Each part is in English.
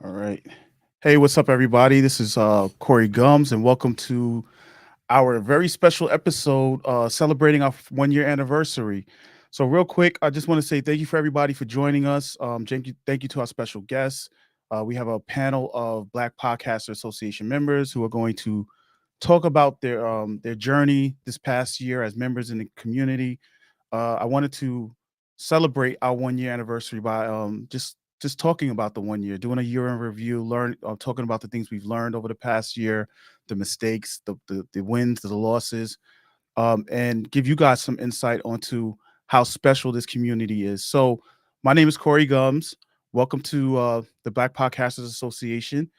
All right. Hey, what's up, everybody? This is Corey Gumbs, and welcome to our very special episode celebrating our 1 year anniversary. So, real quick, I just want to say thank you for everybody for joining us. Thank you to our special guests. We have a panel of Black Podcaster Association members who are going to talk about their journey this past year as members in the community. I wanted to celebrate our 1 year anniversary by just talking about the 1 year, doing a year in review, talking about the things we've learned over the past year, the mistakes, the wins, the losses, and give you guys some insight onto how special this community is. So, my name is Corey Gums. Welcome to the Black Podcasters Association.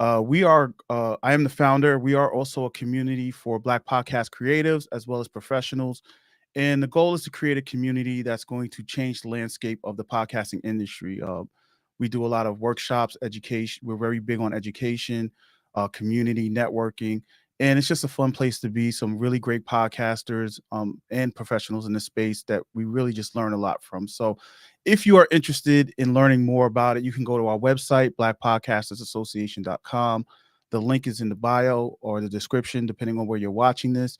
I am the founder. We are also a community for Black podcast creatives as well as professionals. And the goal is to create a community that's going to change the landscape of the podcasting industry. We do a lot of workshops, education. We're very big on education, community networking, and it's just a fun place to be. Some really great podcasters and professionals in the space that we really just learn a lot from. So, if you are interested in learning more about it, you can go to our website, blackpodcastersassociation.com. The link is in the bio or the description, depending on where you're watching this.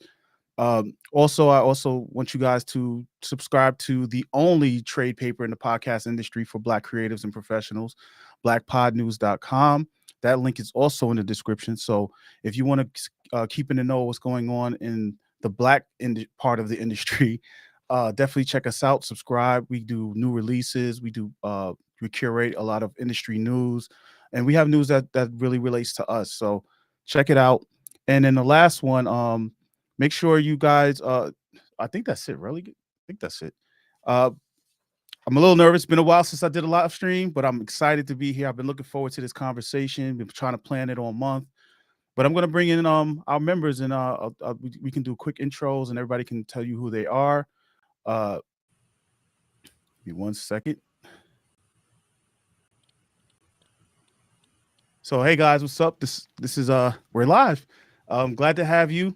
I also want you guys to subscribe to the only trade paper in the podcast industry for Black creatives and professionals, blackpodnews.com. That link is also in the description. So if you want to keep in the know what's going on in the part of the industry, definitely check us out. Subscribe. We do new releases. We curate a lot of industry news, and we have news that really relates to us. So check it out. And then the last one, make sure you guys I think that's it, really. I think that's it. Uh I'm a little nervous. It's been a while since I did a live stream, but I'm excited to be here. I've been looking forward to this conversation. Been trying to plan it all month. But I'm gonna bring in our members and we can do quick intros and everybody can tell you who they are. Uh Give me 1 second. So hey guys, what's up? This is we're live. Glad to have you.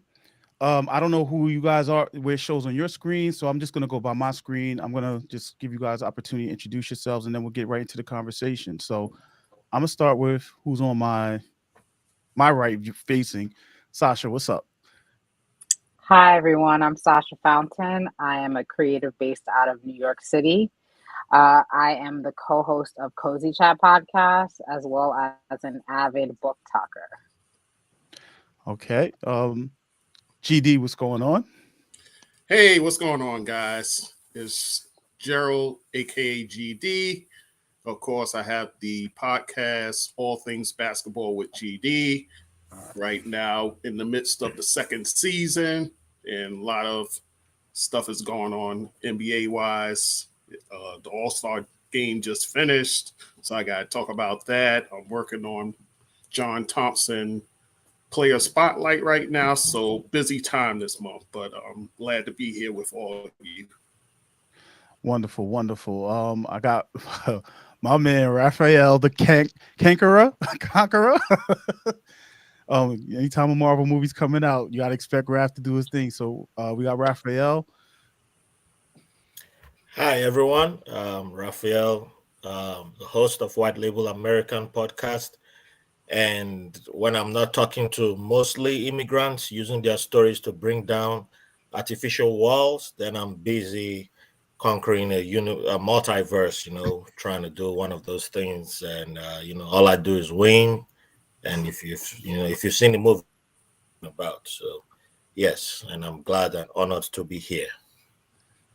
I don't know who you guys are, where it shows on your screen, so I'm just gonna go by my screen. I'm gonna just give you guys the opportunity to introduce yourselves, and then we'll get right into the conversation. So I'm gonna start with who's on my right facing. Sasha, what's up? Hi, everyone. I'm Sasha Fountain. I am a creative based out of New York City. I am the co host of Cozy Chat Podcast, as well as an avid book talker. Okay. GD, what's going on? Hey, what's going on, guys? It's Gerald, aka GD. Of course, I have the podcast, All Things Basketball with GD, right now in the midst of the second season, and a lot of stuff is going on NBA wise. The All Star game just finished, so I got to talk about that. I'm working on John Thompson player spotlight right now, so busy time this month, but I'm glad to be here with all of you. Wonderful, wonderful. I got my man Raphael, the Conqueror. Anytime a Marvel movie's coming out, you gotta expect Raph to do his thing. So we got Raphael. Hi, everyone. Raphael, the host of White Label American podcast. And when I'm not talking to mostly immigrants using their stories to bring down artificial walls, then I'm busy conquering a multiverse, trying to do one of those things. And, all I do is win. And if you've seen the movie about, so yes, and I'm glad and honored to be here.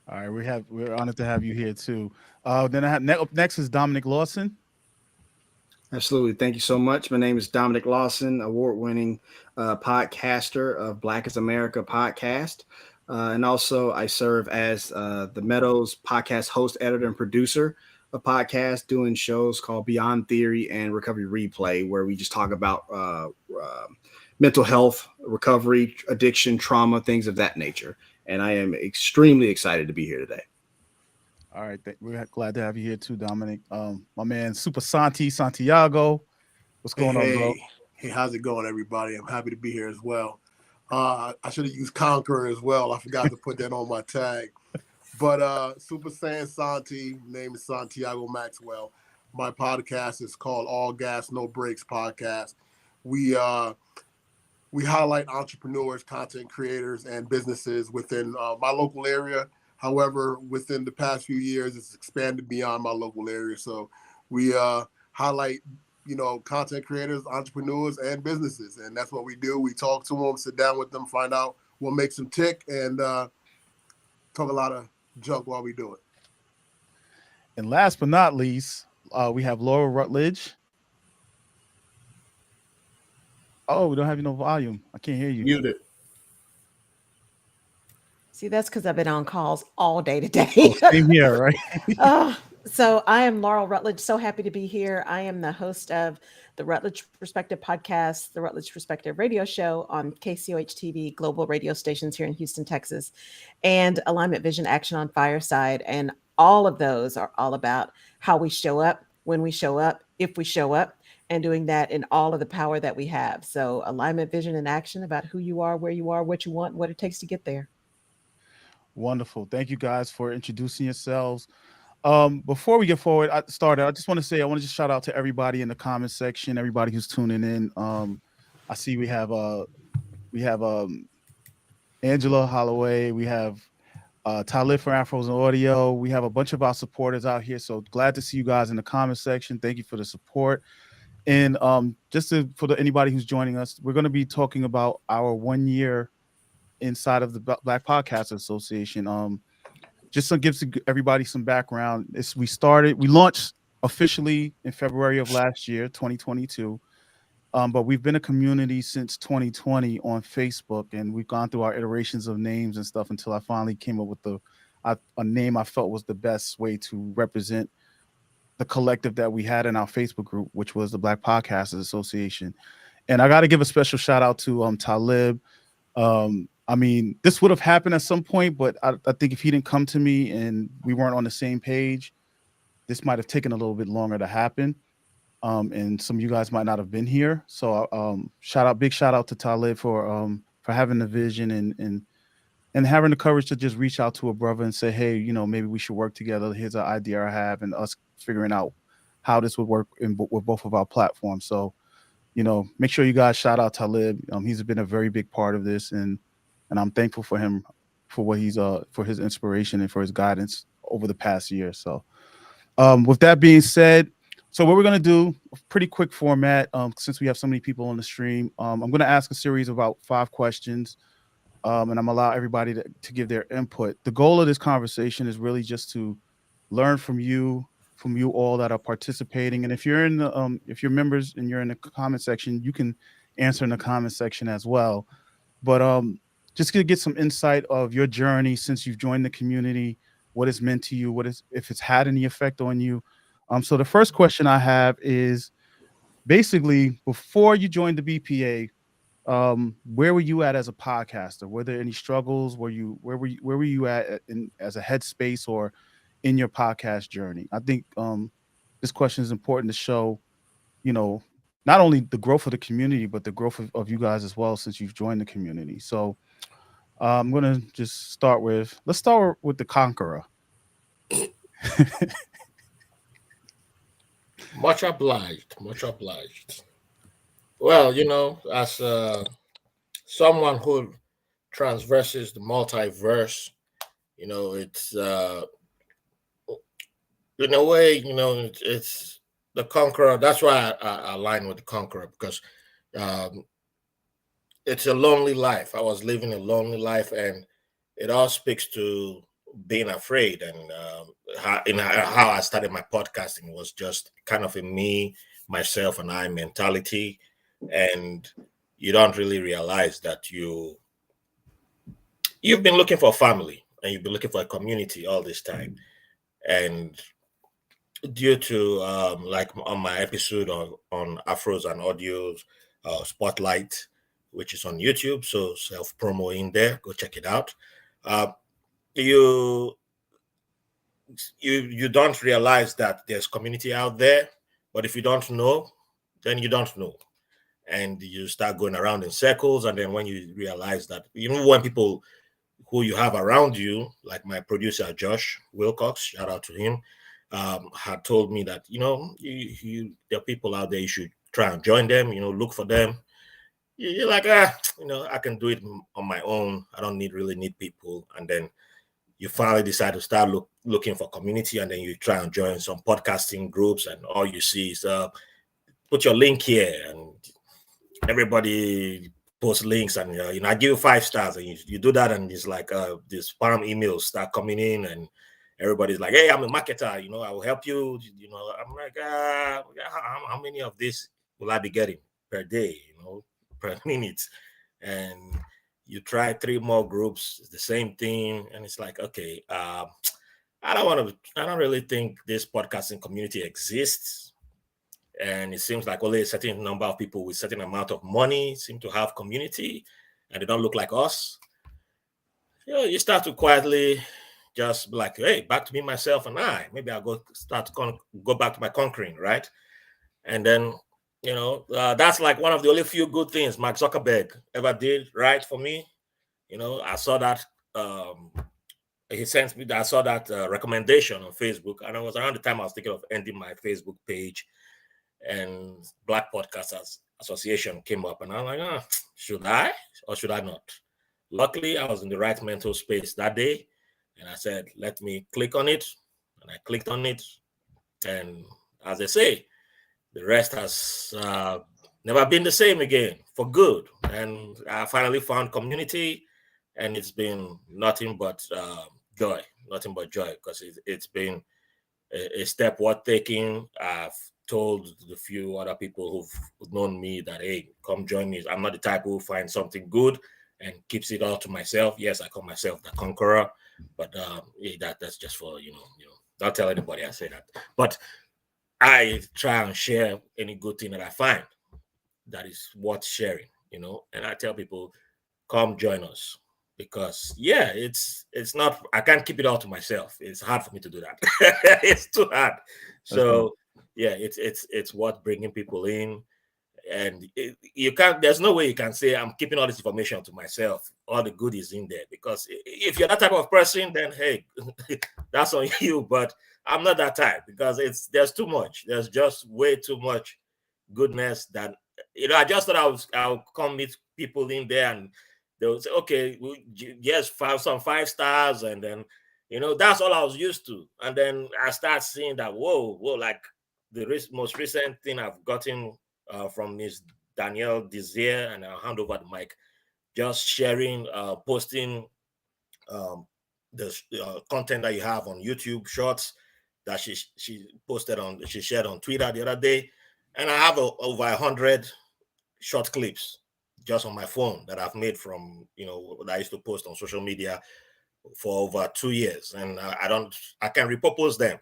All right, we're honored to have you here too. Then I have up next is Dominic Lawson. Absolutely. Thank you so much. My name is Dominic Lawson, award-winning podcaster of Black is America podcast. And also I serve as the Meadows podcast host, editor, and producer of podcast, doing shows called Beyond Theory and Recovery Replay, where we just talk about mental health, recovery, addiction, trauma, things of that nature. And I am extremely excited to be here today. All right, we're glad to have you here too, Dominic. My man, Super Santiago. What's going on, bro? Hey, how's it going, everybody? I'm happy to be here as well. I should have used Conqueror as well. I forgot to put that on my tag. But Super Saiyan Santi, name is Santiago Maxwell. My podcast is called All Gas No Breaks Podcast. We highlight entrepreneurs, content creators, and businesses within my local area. However, within the past few years, it's expanded beyond my local area. So we highlight, content creators, entrepreneurs, and businesses. And that's what we do. We talk to them, sit down with them, find out what makes them tick, and talk a lot of junk while we do it. And last but not least, we have Laurel Rutledge. Oh, we don't have no volume. I can't hear you. Muted. See, that's because I've been on calls all day today. Same here, right? So I am Laurel Rutledge. So happy to be here. I am the host of the Rutledge Perspective podcast, the Rutledge Perspective radio show on KCOH TV, global radio stations here in Houston, Texas, and Alignment Vision Action on Fireside. And all of those are all about how we show up, when we show up, if we show up, and doing that in all of the power that we have. So alignment, vision, and action about who you are, where you are, what you want, what it takes to get there. Wonderful. Thank you guys for introducing yourselves. Before we get started, I just want to say I want to just shout out to everybody in the comment section, everybody who's tuning in. I see we have Angela Holloway, we have Talib from Afros and Audio. We have a bunch of our supporters out here. So glad to see you guys in the comment section. Thank you for the support. And anybody who's joining us, we're going to be talking about our 1 year inside of the Black Podcasters Association. Just to give everybody some background, we launched officially in February of last year, 2022. But we've been a community since 2020 on Facebook, and we've gone through our iterations of names and stuff until I finally came up with a name I felt was the best way to represent the collective that we had in our Facebook group, which was the Black Podcasters Association. And I got to give a special shout out to Talib. I mean, this would have happened at some point, but I think if he didn't come to me and we weren't on the same page, this might have taken a little bit longer to happen. And some of you guys might not have been here. So big shout out to Talib for having the vision and having the courage to just reach out to a brother and say, hey, maybe we should work together. Here's an idea I have, and us figuring out how this would work with both of our platforms. So, make sure you guys shout out Talib. He's been a very big part of this, and I'm thankful for him for what for his inspiration and for his guidance over the past year. So with that being said, so what we're going to do, a pretty quick format, since we have so many people on the stream. I'm going to ask a series of about 5 questions, and I'm going to allow everybody to give their input. The goal of this conversation is really just to learn from you all that are participating. And if you're if you're members and you're in the comment section, you can answer in the comment section as well. But just to get some insight of your journey since you've joined the community, what it's meant to you, if it's had any effect on you. So the first question I have is basically, before you joined the BPA, where were you at as a podcaster? Were there any struggles? Where were you at as a headspace or in your podcast journey? I think this question is important to show, not only the growth of the community, but the growth of you guys as well since you've joined the community. So I'm going to just let's start with the conqueror. Much obliged. Well, as someone who transverses the multiverse, it's in a way, it's the conqueror. That's why I align with the conqueror, because it's a lonely life. I was living a lonely life, and it all speaks to being afraid. And how I started my podcasting was just kind of a me, myself, and I mentality. And you don't really realize that you've been looking for a family and you've been looking for a community all this time. And due to like on my episode on Afros and Audios Spotlight, which is on YouTube, so self-promo in there, go check it out. You don't realize that there's community out there, but if you don't know, then you don't know. And you start going around in circles, and then when you realize that, when people who you have around you, like my producer Josh Wilcox, shout out to him, had told me that, there are people out there, you should try and join them, look for them. You're like, I can do it on my own. I don't really need people. And then you finally decide to start looking for community, and then you try and join some podcasting groups, and all you see is put your link here, and everybody post links, and I give you 5 stars, and you do that, and it's like these spam emails start coming in, and everybody's like, hey, I'm a marketer, I will help you. I'm like, how many of this will I be getting per day, per minute? And you try 3 more groups, it's the same thing, and it's like, okay, I don't really think this podcasting community exists. And it seems like only a certain number of people with a certain amount of money seem to have community, and they don't look like us. You start to quietly just be like, hey, back to me, myself, and I. Maybe I'll go back to my conquering, right? And then, that's like one of the only few good things Mark Zuckerberg ever did right for me. I saw that he sent me that. I saw that recommendation on Facebook, and it was around the time I was thinking of ending my Facebook page, and Black Podcasters Association came up, and I'm like, should I or should I not? Luckily, I was in the right mental space that day, and I said, let me click on it, and I clicked on it, and as they say, the rest has never been the same again for good. And I finally found community, and it's been nothing but joy, because it's been a step worth taking. I've told the few other people who've known me that, hey, come join me. I'm not the type who finds something good and keeps it all to myself. Yes, I call myself the conqueror, but that's just for, don't tell anybody I say that. But I try and share any good thing that I find that is worth sharing, and I tell people, come join us, because it's not, I can't keep it all to myself. It's hard for me to do that. It's too hard. So it's worth bringing people in, and you can't, there's no way you can say I'm keeping all this information to myself. All the good is in there, because if you're that type of person, then hey, that's on you. But I'm not that type, because there's too much. There's just way too much goodness that, I just thought I'll come meet people in there, and they'll say, okay, yes, 5 stars, and then that's all I was used to. And then I start seeing that whoa, like the most recent thing I've gotten from Miss Danielle Desir, and I'll hand over the mic, just sharing, posting the content that you have on YouTube Shorts that she shared on Twitter the other day, and I have over 100 short clips just on my phone that I've made from that I used to post on social media for over 2 years, and I can repurpose them.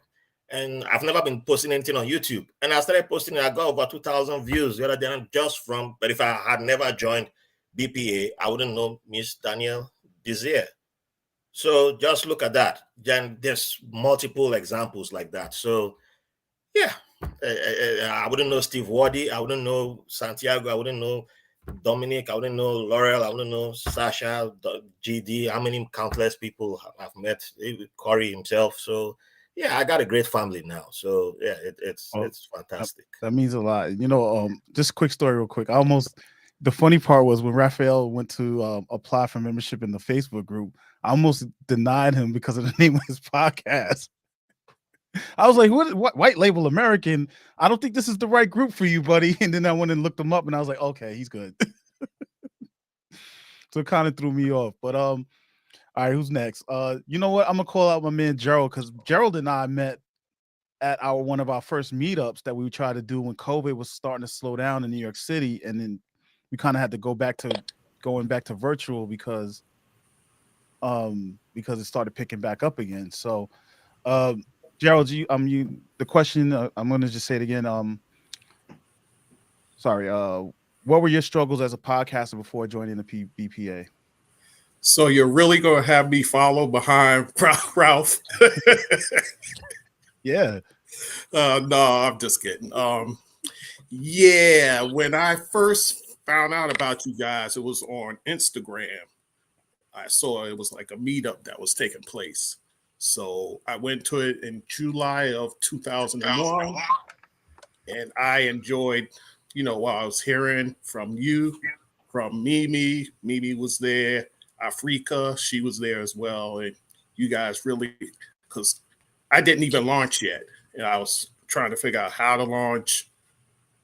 And I've never been posting anything on YouTube, and I started posting. I got over 2,000 views the other day, but if I had never joined BPA, I wouldn't know Miss Danielle Desir. So just look at that. Then there's multiple examples like that. So yeah, I wouldn't know Steve Waddy, I wouldn't know Santiago, I wouldn't know Dominic, I wouldn't know Laurel, I wouldn't know Sasha, GD, how many countless people I've met, Corey himself. So yeah, I got a great family now. So yeah, it's fantastic. That means a lot. Just a quick story real quick. The funny part was when Raphael went to apply for membership in the Facebook group, I almost denied him because of the name of his podcast. I was like, what White Label American? I don't think this is the right group for you, buddy. And then I went and looked him up, and I was like, okay, he's good. So it kind of threw me off. But all right, who's next? You know what? I'm gonna call out my man Gerald, because Gerald and I met at one of our first meetups that we tried to do when COVID was starting to slow down in New York City, and then we kind of had to going back to virtual because it started picking back up again. So Gerald, the question, I'm gonna just say it again. What were your struggles as a podcaster before joining the BPA? So you're really gonna have me follow behind Ralph? Yeah. No, I'm just kidding. Yeah, when I first found out about you guys, it was on Instagram. I saw it was like a meetup that was taking place. So I went to it in July of 2001, and I enjoyed, what I was hearing from you, from Mimi. Mimi was there. Afrika, she was there as well. And you guys really, because I didn't even launch yet. And I was trying to figure out how to launch,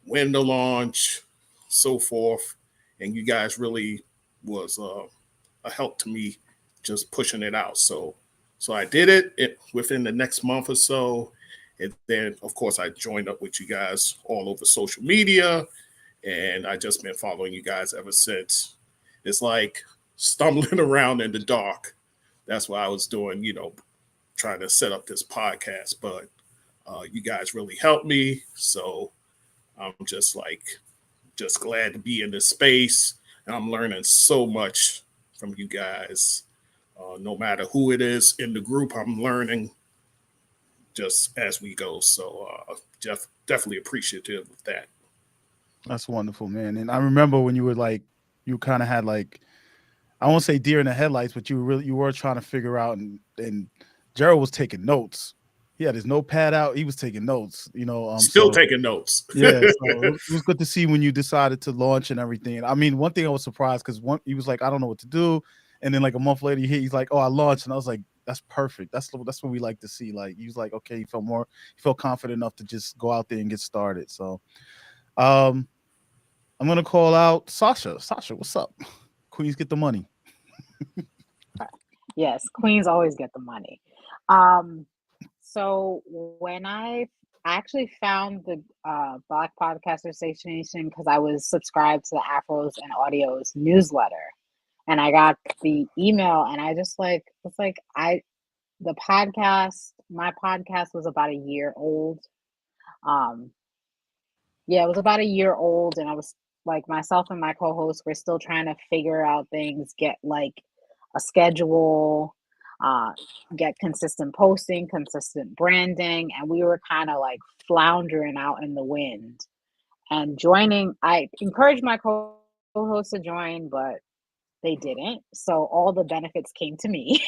when to launch, so forth. And you guys really was a help to me just pushing it out. So I did it within the next month or so. And then, of course, I joined up with you guys all over social media. And I just been following you guys ever since. It's like stumbling around in the dark. That's what I was doing, trying to set up this podcast. But you guys really helped me. So I'm just glad to be in this space. And I'm learning so much from you guys. No matter who it is in the group, I'm learning just as we go. So definitely appreciative of that. That's wonderful, man. And I remember when you were you kind of had I won't say deer in the headlights, but you were trying to figure out, and Gerald was taking notes. He had his notepad out. He was taking notes, Still taking notes. Yeah. So it was good to see when you decided to launch and everything. I mean, one thing I was surprised because he was like, I don't know what to do. And then a month later, he's like, oh, I launched. And I was like, that's perfect. That's what we like to see. He was like, okay, he felt confident enough to just go out there and get started. So I'm going to call out Sasha. Sasha, what's up? Queens get the money. Yes, queens always get the money. So when I actually found the Black Podcaster Association because I was subscribed to the Afros and Audios newsletter, and I got the email, and I just my podcast was about a year old. It was about a year old, and I was myself and my co-host were still trying to figure out things, get a schedule, get consistent posting, consistent branding, and we were kind of floundering out in the wind. And I encouraged my co-host to join, but they didn't. So all the benefits came to me.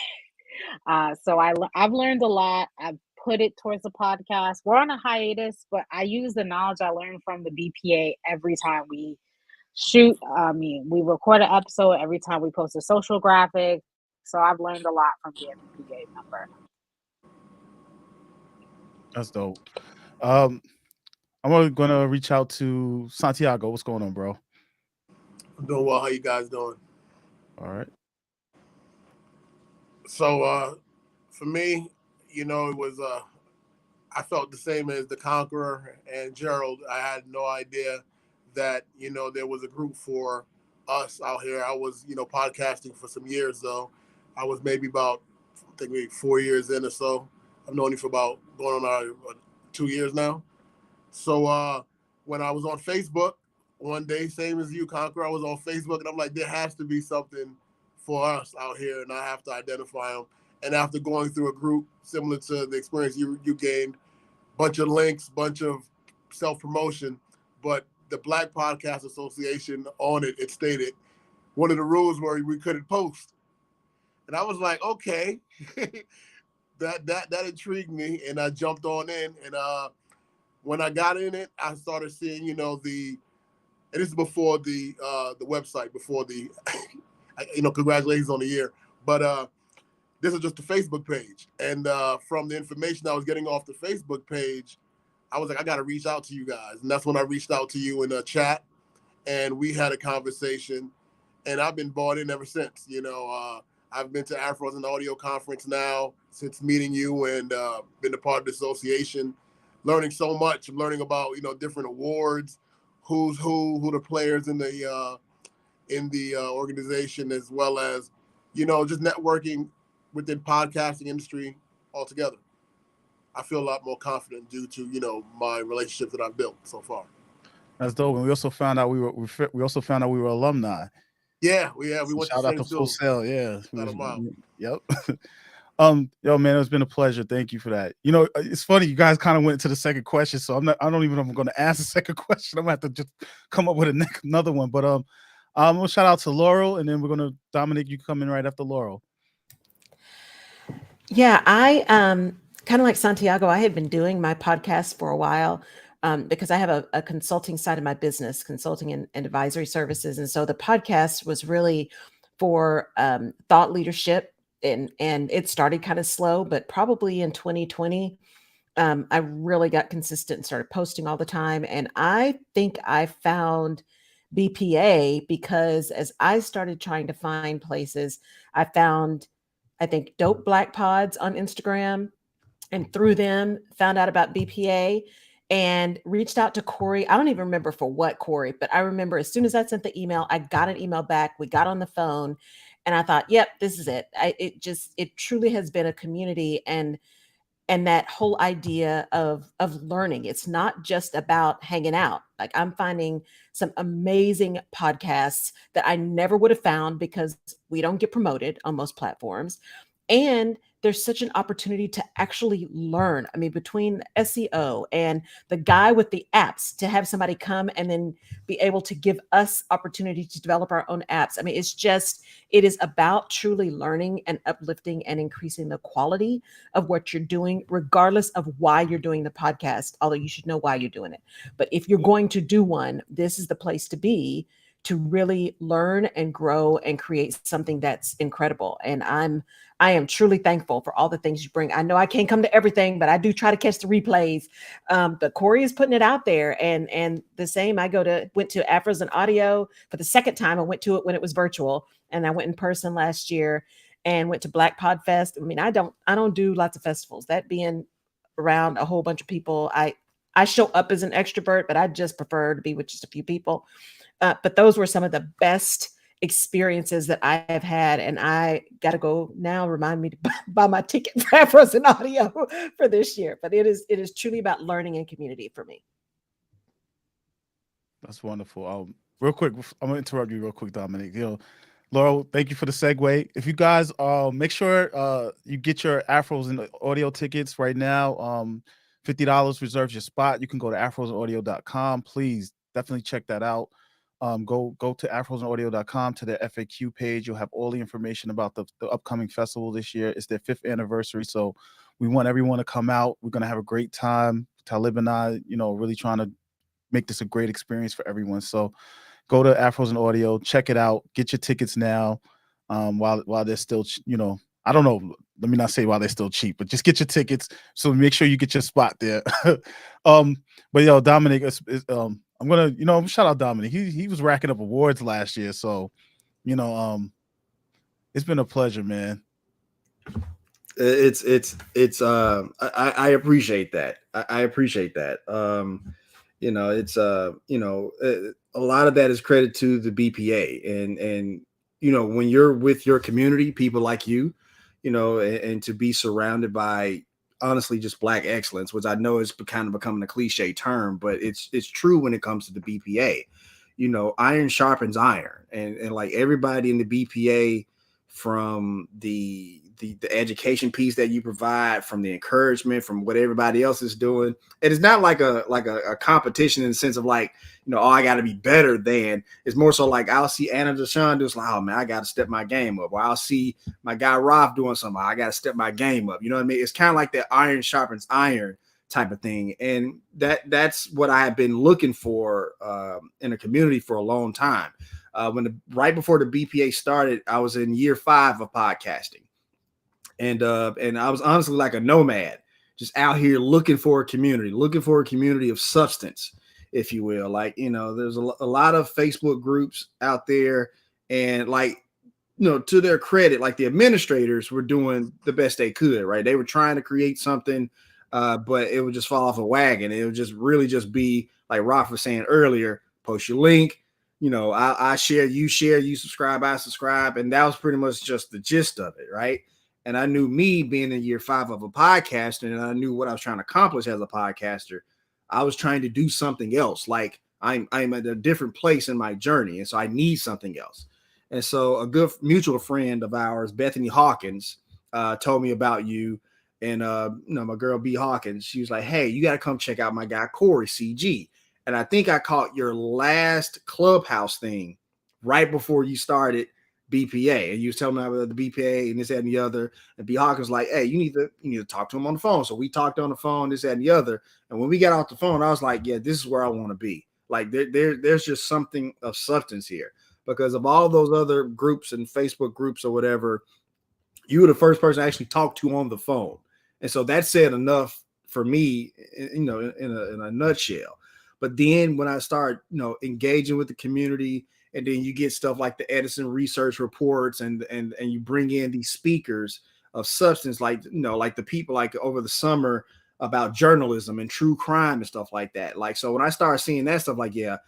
So I've learned a lot. I've put it towards the podcast. We're on a hiatus, but I use the knowledge I learned from the BPA every time we shoot. We record an episode every time we post a social graphic. So I've learned a lot from the BPA member. That's dope. I'm going to reach out to Santiago. What's going on, bro? I'm doing well. How you guys doing? All right. So for me, it was I felt the same as the Conqueror and Gerald. I had no idea that there was a group for us out here. I was podcasting for some years though. I was maybe 4 years in or so. I've known you for about going on 2 years now. So when I was on Facebook one day, same as you, Conqueror, I was on Facebook, and I'm like, there has to be something for us out here, and I have to identify them. And after going through a group similar to the experience you gained, bunch of links, bunch of self-promotion, but the Black Podcast Association on it stated one of the rules where we couldn't post. And I was like, okay, that intrigued me, and I jumped on in. And when I got in it, I started seeing, and this is before the website, before the, congratulations on the year. But this is just the Facebook page. And from the information I was getting off the Facebook page, I was like, I got to reach out to you guys. And that's when I reached out to you in a chat, and we had a conversation. And I've been bought in ever since. I've been to Afros and Audio Conference now since meeting you, and been a part of the association, learning so much. I'm learning about, different awards, who's who the players in the organization, as well as, just networking within podcasting industry altogether. I feel a lot more confident due to, my relationships that I've built so far. That's dope. And we also found out we were alumni. Yeah, we went shout to out to Full Sail. Yeah. Yep. Yo, man, it's been a pleasure. Thank you for that. It's funny, you guys kind of went to the second question, so I don't even know if I'm going to ask the second question. I'm going to have to just come up with another one. But I'm going to shout out to Laurel, and then Dominic, you come in right after Laurel. Yeah, I kind of like Santiago, I had been doing my podcast for a while because I have a consulting side of my business, consulting and advisory services. And so the podcast was really for thought leadership. And it started kind of slow, but probably in 2020, I really got consistent and started posting all the time. And I think I found BPA because as I started trying to find places, I found, I think, Dope Black Pods on Instagram, and through them found out about BPA and reached out to Corey. I don't even remember for what, Corey, but I remember as soon as I sent the email, I got an email back. We got on the phone and I thought, yep, this is it. It truly has been a community, and that whole idea of learning. It's not just about hanging out. Like, I'm finding some amazing podcasts that I never would have found because we don't get promoted on most platforms. And there's such an opportunity to actually learn. I mean, between SEO and the guy with the apps, to have somebody come and then be able to give us opportunity to develop our own apps. I mean, it is about truly learning and uplifting and increasing the quality of what you're doing, regardless of why you're doing the podcast, although you should know why you're doing it. But if you're going to do one, this is the place to be, to really learn and grow and create something that's incredible. And I am truly thankful for all the things you bring. I know I can't come to everything, but I do try to catch the replays. But Corey is putting it out there, and the same. I went to Afros and Audio for the second time. I went to it when it was virtual, and I went in person last year, and went to Black Pod Fest. I mean, I don't do lots of festivals. That being around a whole bunch of people, I show up as an extrovert, but I just prefer to be with just a few people. But those were some of the best experiences that I have had. And I got to go now, remind me to buy my ticket for Afros and Audio for this year. But it is truly about learning and community for me. That's wonderful. Real quick, I'm gonna interrupt you real quick, Dominic. Laurel, thank you for the segue. If you guys make sure you get your Afros and Audio tickets right now. $50 reserves your spot. You can go to afrosandaudio.com. Please definitely check that out. Go to afrosandaudio.com to the FAQ page. You'll have all the information about the upcoming festival this year. It's their 5th anniversary, so we want everyone to come out. We're gonna have a great time. Talib and I, really trying to make this a great experience for everyone. So go to Afros and Audio, check it out, get your tickets now. While they're still, I don't know. Let me not say while they're still cheap, but just get your tickets. So make sure you get your spot there. But Dominic, I'm gonna, shout out Dominic. He was racking up awards last year, so it's been a pleasure, man. I appreciate that. I appreciate that. A lot of that is credit to the BPA, and when you're with your community, people like you, and to be surrounded by, honestly, just Black excellence, which I know is kind of becoming a cliche term, but it's true when it comes to the BPA. Iron sharpens iron, and like everybody in the BPA, from the education piece that you provide, from the encouragement, from what everybody else is doing. It is not like a competition in the sense of like, I got to be better than. It's more so like I'll see Anna Deshawn do, it's like, oh man, I got to step my game up. Or I'll see my guy Raph doing something, I got to step my game up. You know what I mean? It's kind of like that iron sharpens iron type of thing. And that's what I have been looking for in a community for a long time. Right before the BPA started, I was in year 5 of podcasting. And I was honestly like a nomad, just out here looking for a community of substance, if you will. Like, there's a lot of Facebook groups out there, and like, to their credit, like the administrators were doing the best they could, right? They were trying to create something, but it would just fall off a wagon. It would just be like Raph was saying earlier, post your link, I share, you subscribe, I subscribe. And that was pretty much just the gist of it, right? And I knew, me being in year 5 of a podcaster, and I knew what I was trying to accomplish as a podcaster. I was trying to do something else. Like I'm at a different place in my journey. And so I need something else. And so a good mutual friend of ours, Bethany Hawkins, told me about you. And, my girl B Hawkins, she was like, hey, you got to come check out my guy, Corey CG. And I think I caught your last Clubhouse thing right before you started BPA, and you was telling me about the BPA and this, that, and the other. And B Hawk was like, "Hey, you need to talk to him on the phone." So we talked on the phone, this, that, and the other. And when we got off the phone, I was like, "Yeah, this is where I want to be." Like there's just something of substance here, because of all those other groups and Facebook groups or whatever, you were the first person I actually talked to on the phone. And so that said enough for me, in a nutshell. But then when I start, engaging with the community, and then you get stuff like the Edison research reports, and you bring in these speakers of substance, like like the people like over the summer about journalism and true crime and stuff like that. Like, so when I started seeing that stuff, like, yeah,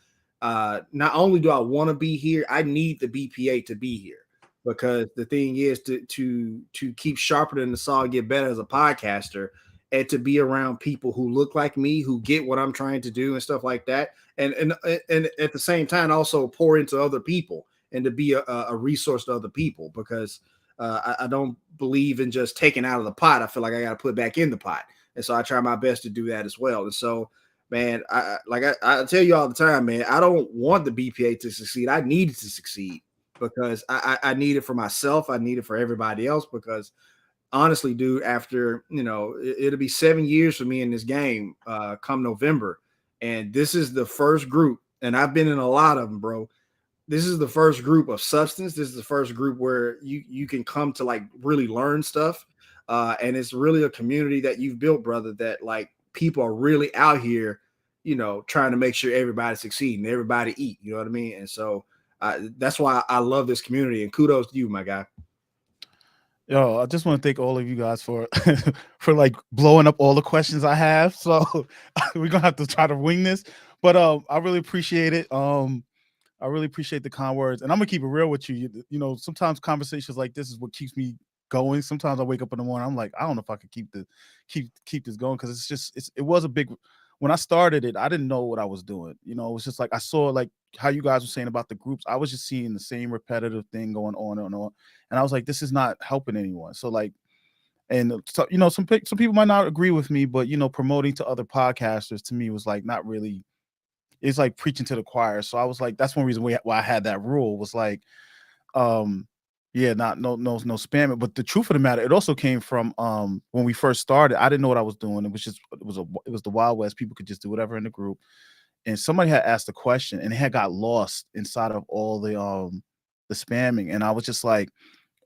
not only do I want to be here, I need the BPA to be here, because the thing is to keep sharpening the saw and get better as a podcaster, and to be around people who look like me, who get what I'm trying to do and stuff like that. And at the same time, also pour into other people and to be a resource to other people, because I don't believe in just taking out of the pot. I feel like I got to put back in the pot. And so I try my best to do that as well. And so, man, I tell you all the time, man, I don't want the BPA to succeed. I need it to succeed, because I need it for myself. I need it for everybody else, because honestly, dude, after, it'll be 7 years for me in this game come November. And this is the first group, and I've been in a lot of them, bro. This is the first group of substance. This is the first group where you can come to like really learn stuff. And it's really a community that you've built, brother, that like people are really out here, trying to make sure everybody succeed and everybody eat, you know what I mean? And so that's why I love this community, and kudos to you, my guy. Yo, I just want to thank all of you guys for for like blowing up all the questions I have. So we're gonna have to try to wing this, but I really appreciate it. I really appreciate the kind words, and I'm gonna keep it real with you. Sometimes conversations like this is what keeps me going. Sometimes I wake up in the morning, I'm like, I don't know if I could keep this going, because it was a big. When I started it, I didn't know what I was doing. It was just like I saw like how you guys were saying about the groups. I was just seeing the same repetitive thing going on and on, and I was like, this is not helping anyone. So like, and so, some people might not agree with me, but promoting to other podcasters to me was like not really. It's like preaching to the choir. So I was like, that's one reason why I had that rule, was like, yeah, no spamming. But the truth of the matter, it also came from when we first started. I didn't know what I was doing. It was the Wild West. People could just do whatever in the group. And somebody had asked a question, and it had got lost inside of all the spamming. And I was just like,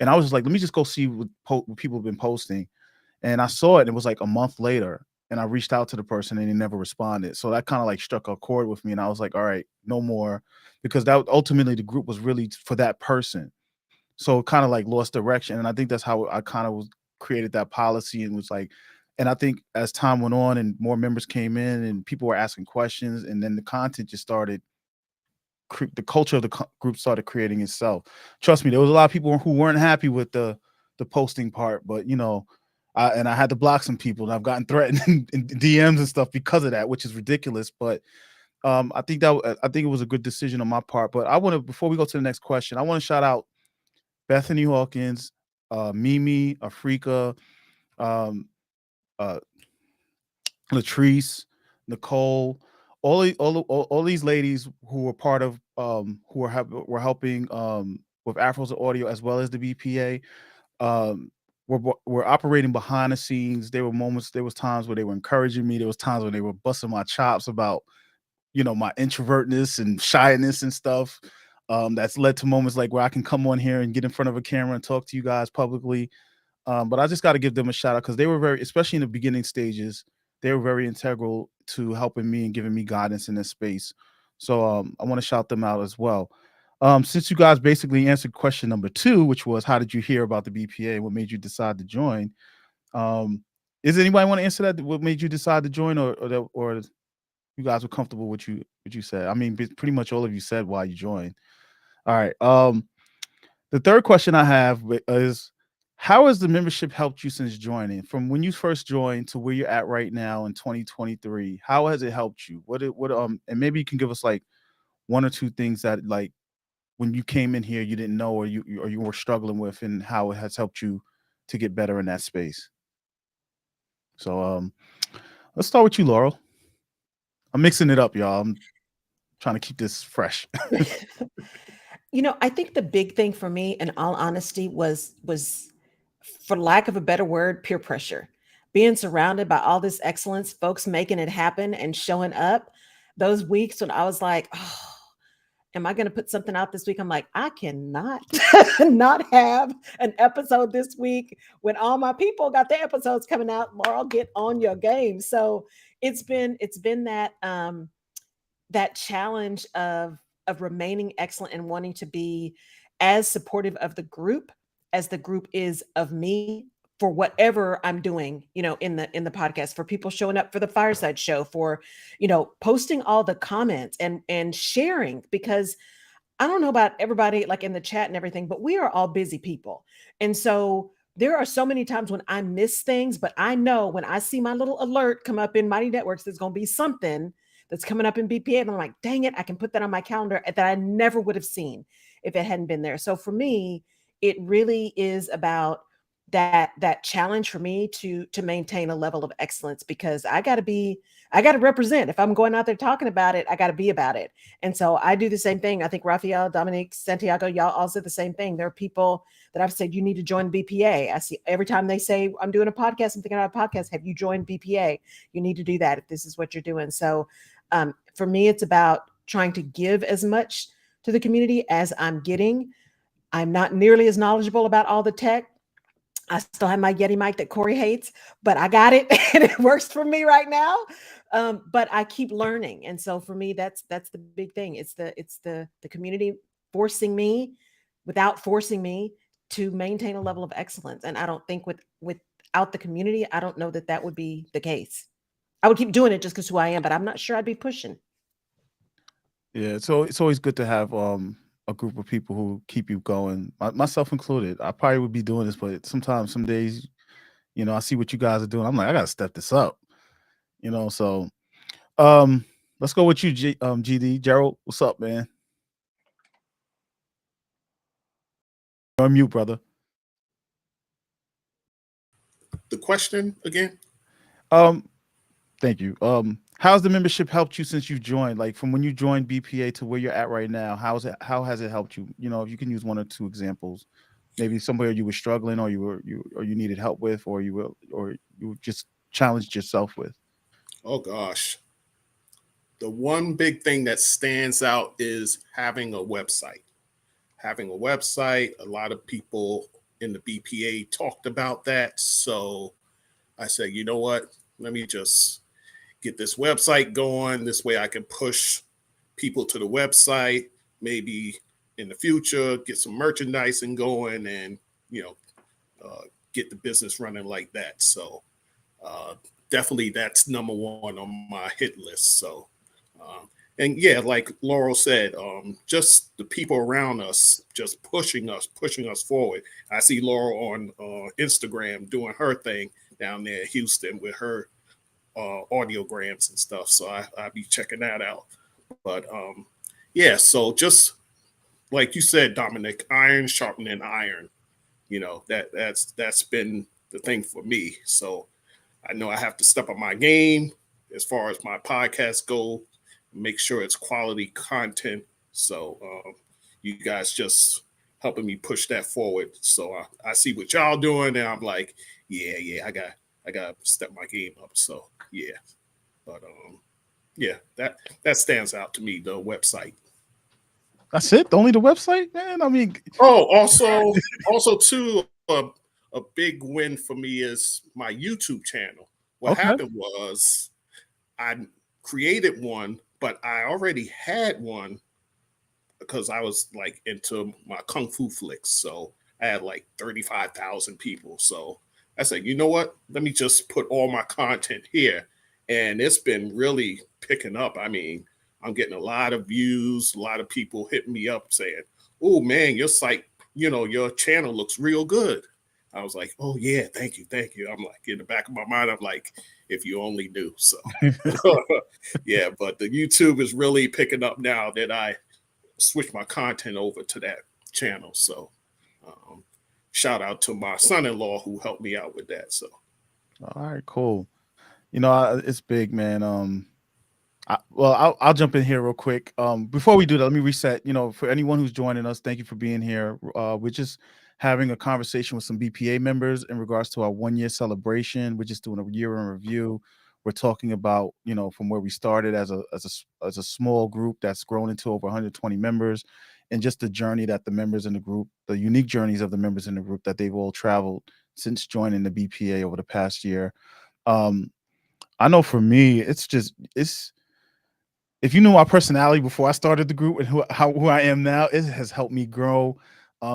let me just go see what people have been posting. And I saw it, and it was like a month later. And I reached out to the person, and he never responded. So that kind of like struck a chord with me. And I was like, all right, no more, because that ultimately the group was really for that person. So it kind of like lost direction. And I think that's how I kind of created that policy, and was like, and I think as time went on and more members came in and people were asking questions, and then the content just started, the culture of the group started creating itself. Trust me, there was a lot of people who weren't happy with the posting part, but I had to block some people, and I've gotten threatened in DMs and stuff because of that, which is ridiculous. But I think it was a good decision on my part. But before we go to the next question, I want to shout out Bethany Hawkins, Mimi, Afrika, Latrice, Nicole, all these ladies who were part of were helping with Afros Audio as well as the BPA. Were operating behind the scenes. There was times where they were encouraging me. There was times when they were busting my chops about, my introvertness and shyness and stuff. That's led to moments like where I can come on here and get in front of a camera and talk to you guys publicly. But I just got to give them a shout out, because they were especially in the beginning stages, they were very integral to helping me and giving me guidance in this space. So I want to shout them out as well. Since you guys basically answered question number 2, which was how did you hear about the BPA? What made you decide to join? Is anybody want to answer that? What made you decide to join, or you guys were comfortable with what you said? I mean, pretty much all of you said why you joined. All right. The third question I have is, how has the membership helped you since joining? From when you first joined to where you're at right now in 2023, how has it helped you? And maybe you can give us like 1 or 2 things that like when you came in here you didn't know, or you were struggling with, and how it has helped you to get better in that space. So let's start with you, Laurel. I'm mixing it up, y'all. I'm trying to keep this fresh. I think the big thing for me, in all honesty, was for lack of a better word, peer pressure. Being surrounded by all this excellence, folks making it happen and showing up. Those weeks when I was like, oh, am I going to put something out this week? I'm like, I cannot not have an episode this week when all my people got their episodes coming out. Laurel, get on your game. So it's been that challenge of remaining excellent and wanting to be as supportive of the group as the group is of me for whatever I'm doing, in the podcast, for people showing up for the fireside show, for, posting all the comments and sharing, because I don't know about everybody like in the chat and everything, but we are all busy people. And so there are so many times when I miss things, but I know when I see my little alert come up in Mighty Networks, there's going to be something that's coming up in BPA. And I'm like, dang it, I can put that on my calendar that I never would have seen if it hadn't been there. So for me, it really is about that challenge for me to maintain a level of excellence, because I got to represent. If I'm going out there talking about it, I got to be about it. And so I do the same thing. I think Raphael, Dominic, Santiago, y'all all said the same thing. There are people that I've said, you need to join BPA. I see every time they say, I'm doing a podcast, I'm thinking about a podcast. Have you joined BPA? You need to do that if this is what you're doing. So for me, it's about trying to give as much to the community as I'm getting. I'm not nearly as knowledgeable about all the tech. I still have my Yeti mic that Corey hates, but I got it and it works for me right now. But I keep learning. And so for me, that's the big thing. It's the community forcing me without forcing me to maintain a level of excellence. And I don't think without the community, I don't know that would be the case. I would keep doing it just because who I am, but I'm not sure I'd be pushing. Yeah, so it's always good to have a group of people who keep you going, myself included. I probably would be doing this, but sometimes, some days, I see what you guys are doing. I'm like, I gotta step this up, So, let's go with you, GD Gerald. What's up, man? You're on mute, brother. The question again? Thank you. How's the membership helped you since you joined? Like from when you joined BPA to where you're at right now, how has it helped you? If you can use one or two examples, maybe somewhere you were struggling, or you needed help with, or you just challenged yourself with. Oh gosh. The one big thing that stands out is having a website. Having a website, a lot of people in the BPA talked about that. So I said, you know what? Let me just get this website going. This way I can push people to the website, maybe in the future, get some merchandising going and, get the business running like that. So definitely that's number one on my hit list. So, and yeah, like Laurel said, just the people around us, just pushing us forward. I see Laurel on Instagram doing her thing down there in Houston with her audiograms and stuff. So I'll be checking that out. But yeah, so just like you said, Dominic, iron sharpening iron, that's been the thing for me. So I know I have to step up my game as far as my podcast go, make sure it's quality content. So you guys just helping me push that forward. So I see what y'all doing and I'm like, yeah, I got to step my game up. So yeah, but yeah, that stands out to me, the website. That's it? Only the website, man? I mean, also too, a big win for me is my YouTube channel. What happened was I created one, but I already had one because I was like into my Kung Fu flicks. So I had like 35,000 people. So I said, you know what? Let me just put all my content here. And it's been really picking up. I mean, I'm getting a lot of views, a lot of people hitting me up saying, oh man, your site, your channel looks real good. I was like, oh yeah, thank you. I'm like, in the back of my mind, I'm like, if you only knew. So yeah, but the YouTube is really picking up now that I switched my content over to that channel. So shout out to my son-in-law who helped me out with that. So all right, cool. It's big, man. I'll jump in here real quick. Before we do that, let me reset. For anyone who's joining us, thank you for being here. We're just having a conversation with some BPA members in regards to our 1 year celebration. We're just doing a year in review. We're talking about, from where we started as a small group that's grown into over 120 members, and just the journey that the members in the group, the unique journeys of the members in the group that they've all traveled since joining the BPA over the past year. I know for me, it's if you knew my personality before I started the group and who I am now, it has helped me grow.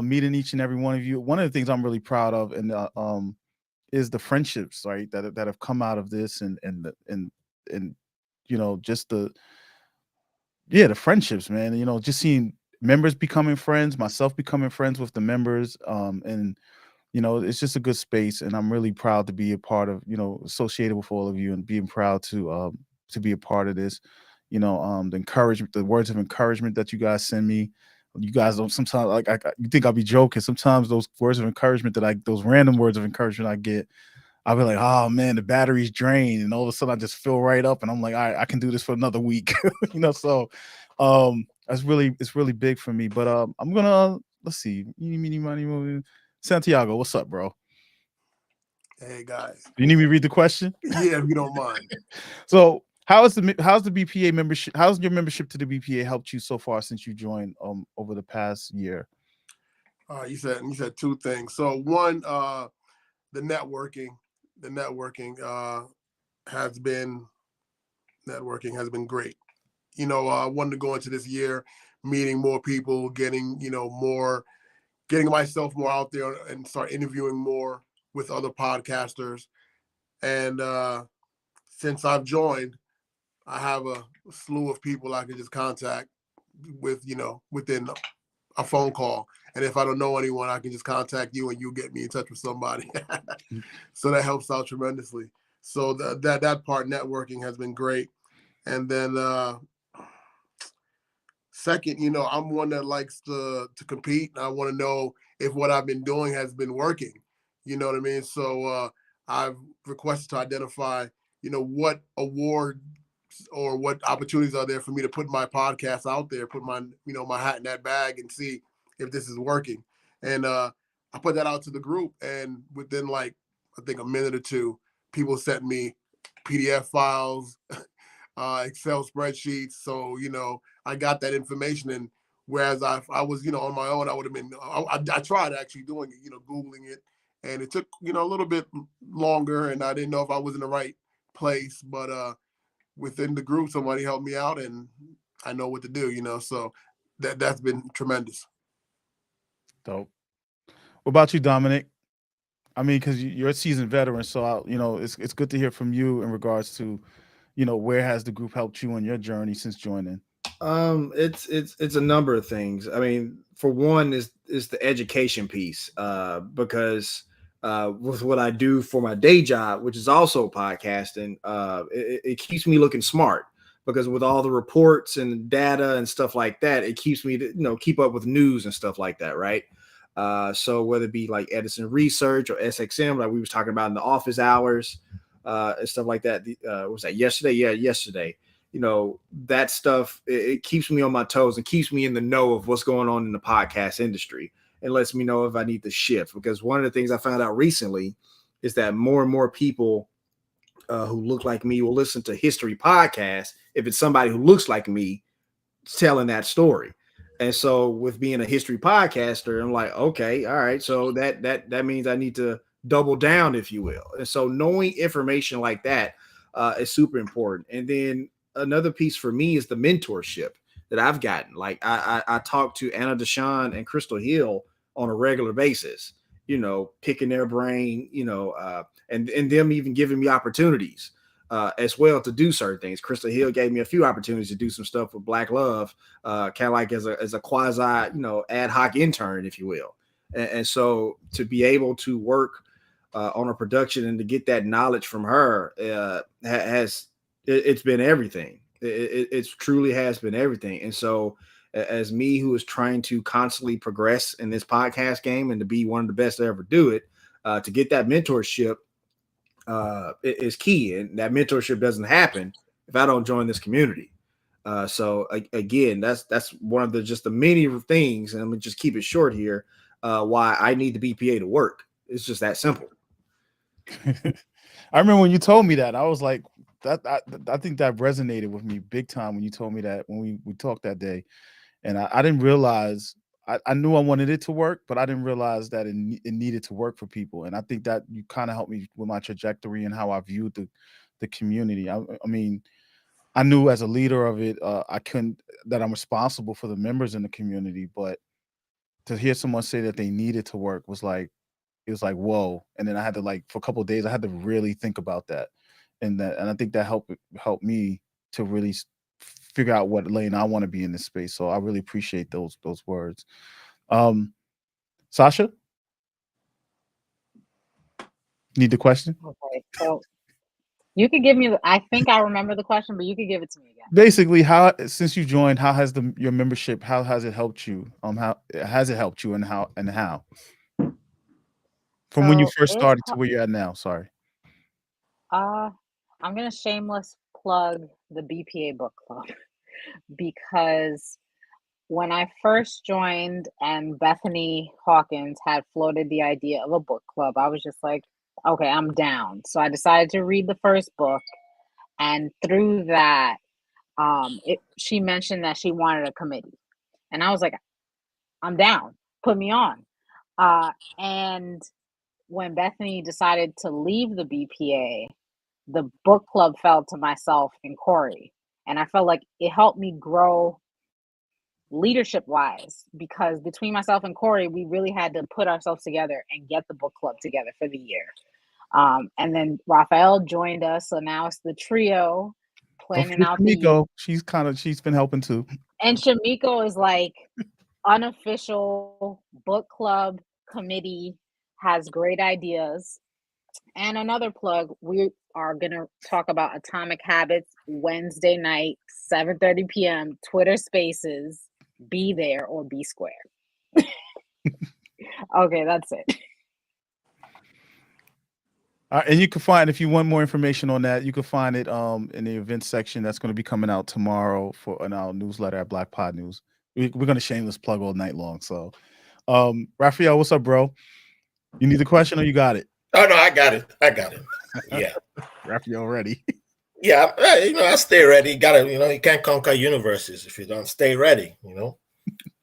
Meeting each and every one of you. One of the things I'm really proud of, and is the friendships, right, that have come out of this, and just the friendships, man. Just seeing members becoming friends, myself becoming friends with the members, and it's just a good space, and I'm really proud to be a part of, associated with all of you, and being proud to be a part of this. The encouragement, the words of encouragement that you guys send me. You guys don't sometimes, like, you think I'll be joking. Sometimes those words of encouragement those random words of encouragement I get, I'll be like, oh man, the battery's drained, and all of a sudden I just fill right up, and I'm like, all right, I can do this for another week. So it's really big for me. But I'm gonna, let's see, Santiago, what's up, bro? Hey guys, Do you need me to read the question? Yeah, if you don't mind. So how's the BPA membership? How's your membership to the BPA helped you so far since you joined over the past year? You said two things. So one, the networking has been great. I wanted to go into this year meeting more people, getting myself more out there and start interviewing more with other podcasters. And since I've joined, I have a slew of people I can just contact within a phone call. And if I don't know anyone, I can just contact you and you get me in touch with somebody. So that helps out tremendously. So that part, networking, has been great. And then second, I'm one that likes to compete. And I want to know if what I've been doing has been working. You know what I mean? So I've requested to identify, what awards or what opportunities are there for me to put my podcast out there, put my hat in that bag and see if this is working. And I put that out to the group, and within I think a minute or two, people sent me PDF files, Excel spreadsheets. So, I got that information. And whereas I was, on my own, I would have been, I tried actually doing it, Googling it. And it took, a little bit longer, and I didn't know if I was in the right place, but within the group, somebody helped me out, and I know what to do, so that's been tremendous. Dope. What about you, Dominic? I mean, because you're a seasoned veteran, so it's good to hear from you in regards to, where has the group helped you on your journey since joining? It's a number of things. I mean, for one is the education piece, because with what I do for my day job, which is also podcasting, it keeps me looking smart, because with all the reports and data and stuff like that, it keeps me to keep up with news and stuff like that, right? So whether it be like Edison Research or SXM, like we was talking about in the office hours, and stuff like that. Was that yesterday? Yeah, yesterday. That stuff, it keeps me on my toes and keeps me in the know of what's going on in the podcast industry, and lets me know if I need to shift. Because one of the things I found out recently is that more and more people who look like me will listen to history podcasts if it's somebody who looks like me telling that story. And so with being a history podcaster, I'm like, okay, all right. So that means I need to double down, if you will. And so knowing information like that is super important. And then another piece for me is the mentorship that I've gotten. Like I talk to Anna Deshawn and Crystal Hill on a regular basis, picking their brain, and them even giving me opportunities as well to do certain things. Crystal Hill gave me a few opportunities to do some stuff with Black Love, kind of like as a quasi, ad hoc intern, if you will. And so to be able to work on a production and to get that knowledge from her it's been everything. It truly has been everything. And so as me, who is trying to constantly progress in this podcast game and to be one of the best to ever do it, to get that mentorship is key. And that mentorship doesn't happen if I don't join this community. So again, that's one of the many things, and I'm gonna just keep it short here. Why I need the BPA to work. It's just that simple. I remember when you told me that, I was like, I think that resonated with me big time when you told me that when we talked that day. And I didn't realize, I knew I wanted it to work, but I didn't realize that it needed to work for people. And I think that you kind of helped me with my trajectory and how I viewed the community. I mean, I knew as a leader of it, that I'm responsible for the members in the community, but to hear someone say that they needed to work was like, it was like, whoa. And then I had to, like, for a couple of days, I had to really think about that. And I think that helped me to really figure out what lane I want to be in this space. So I really appreciate those words. Sasha, need the question? Okay, so you could give me. I think I remember the question, but you could give it to me again. Basically, how, since you joined, how has your membership? How has it helped you? How has it helped you, and how? From when you So first it's started to where you're at now. Sorry. I'm gonna shameless plug the BPA book club because when I first joined and Bethany Hawkins had floated the idea of a book club, I was just like, okay, I'm down. So I decided to read the first book, and through that, she mentioned that she wanted a committee, and I was like, I'm down. Put me on. And when Bethany decided to leave the BPA, the book club fell to myself and Corey. And I felt like it helped me grow leadership wise because between myself and Corey, we really had to put ourselves together and get the book club together for the year. And then Raphael joined us. So now it's the trio planning out the year. She's been helping too. And Shamiko is like unofficial book club committee, has great ideas. And another plug, we are going to talk about Atomic Habits Wednesday night, 7:30 p.m. Twitter Spaces. Be there or be square. Okay, that's it. And you can find, if you want more information on that, you can find it in the events section that's going to be coming out tomorrow in our newsletter at Black Pod News. We're going to shameless plug all night long. So, Raphael, what's up, bro? You need the question or you got it? Oh no, I got it. Yeah. Raphael ready. Yeah, I stay ready. You can't conquer universes if you don't stay ready,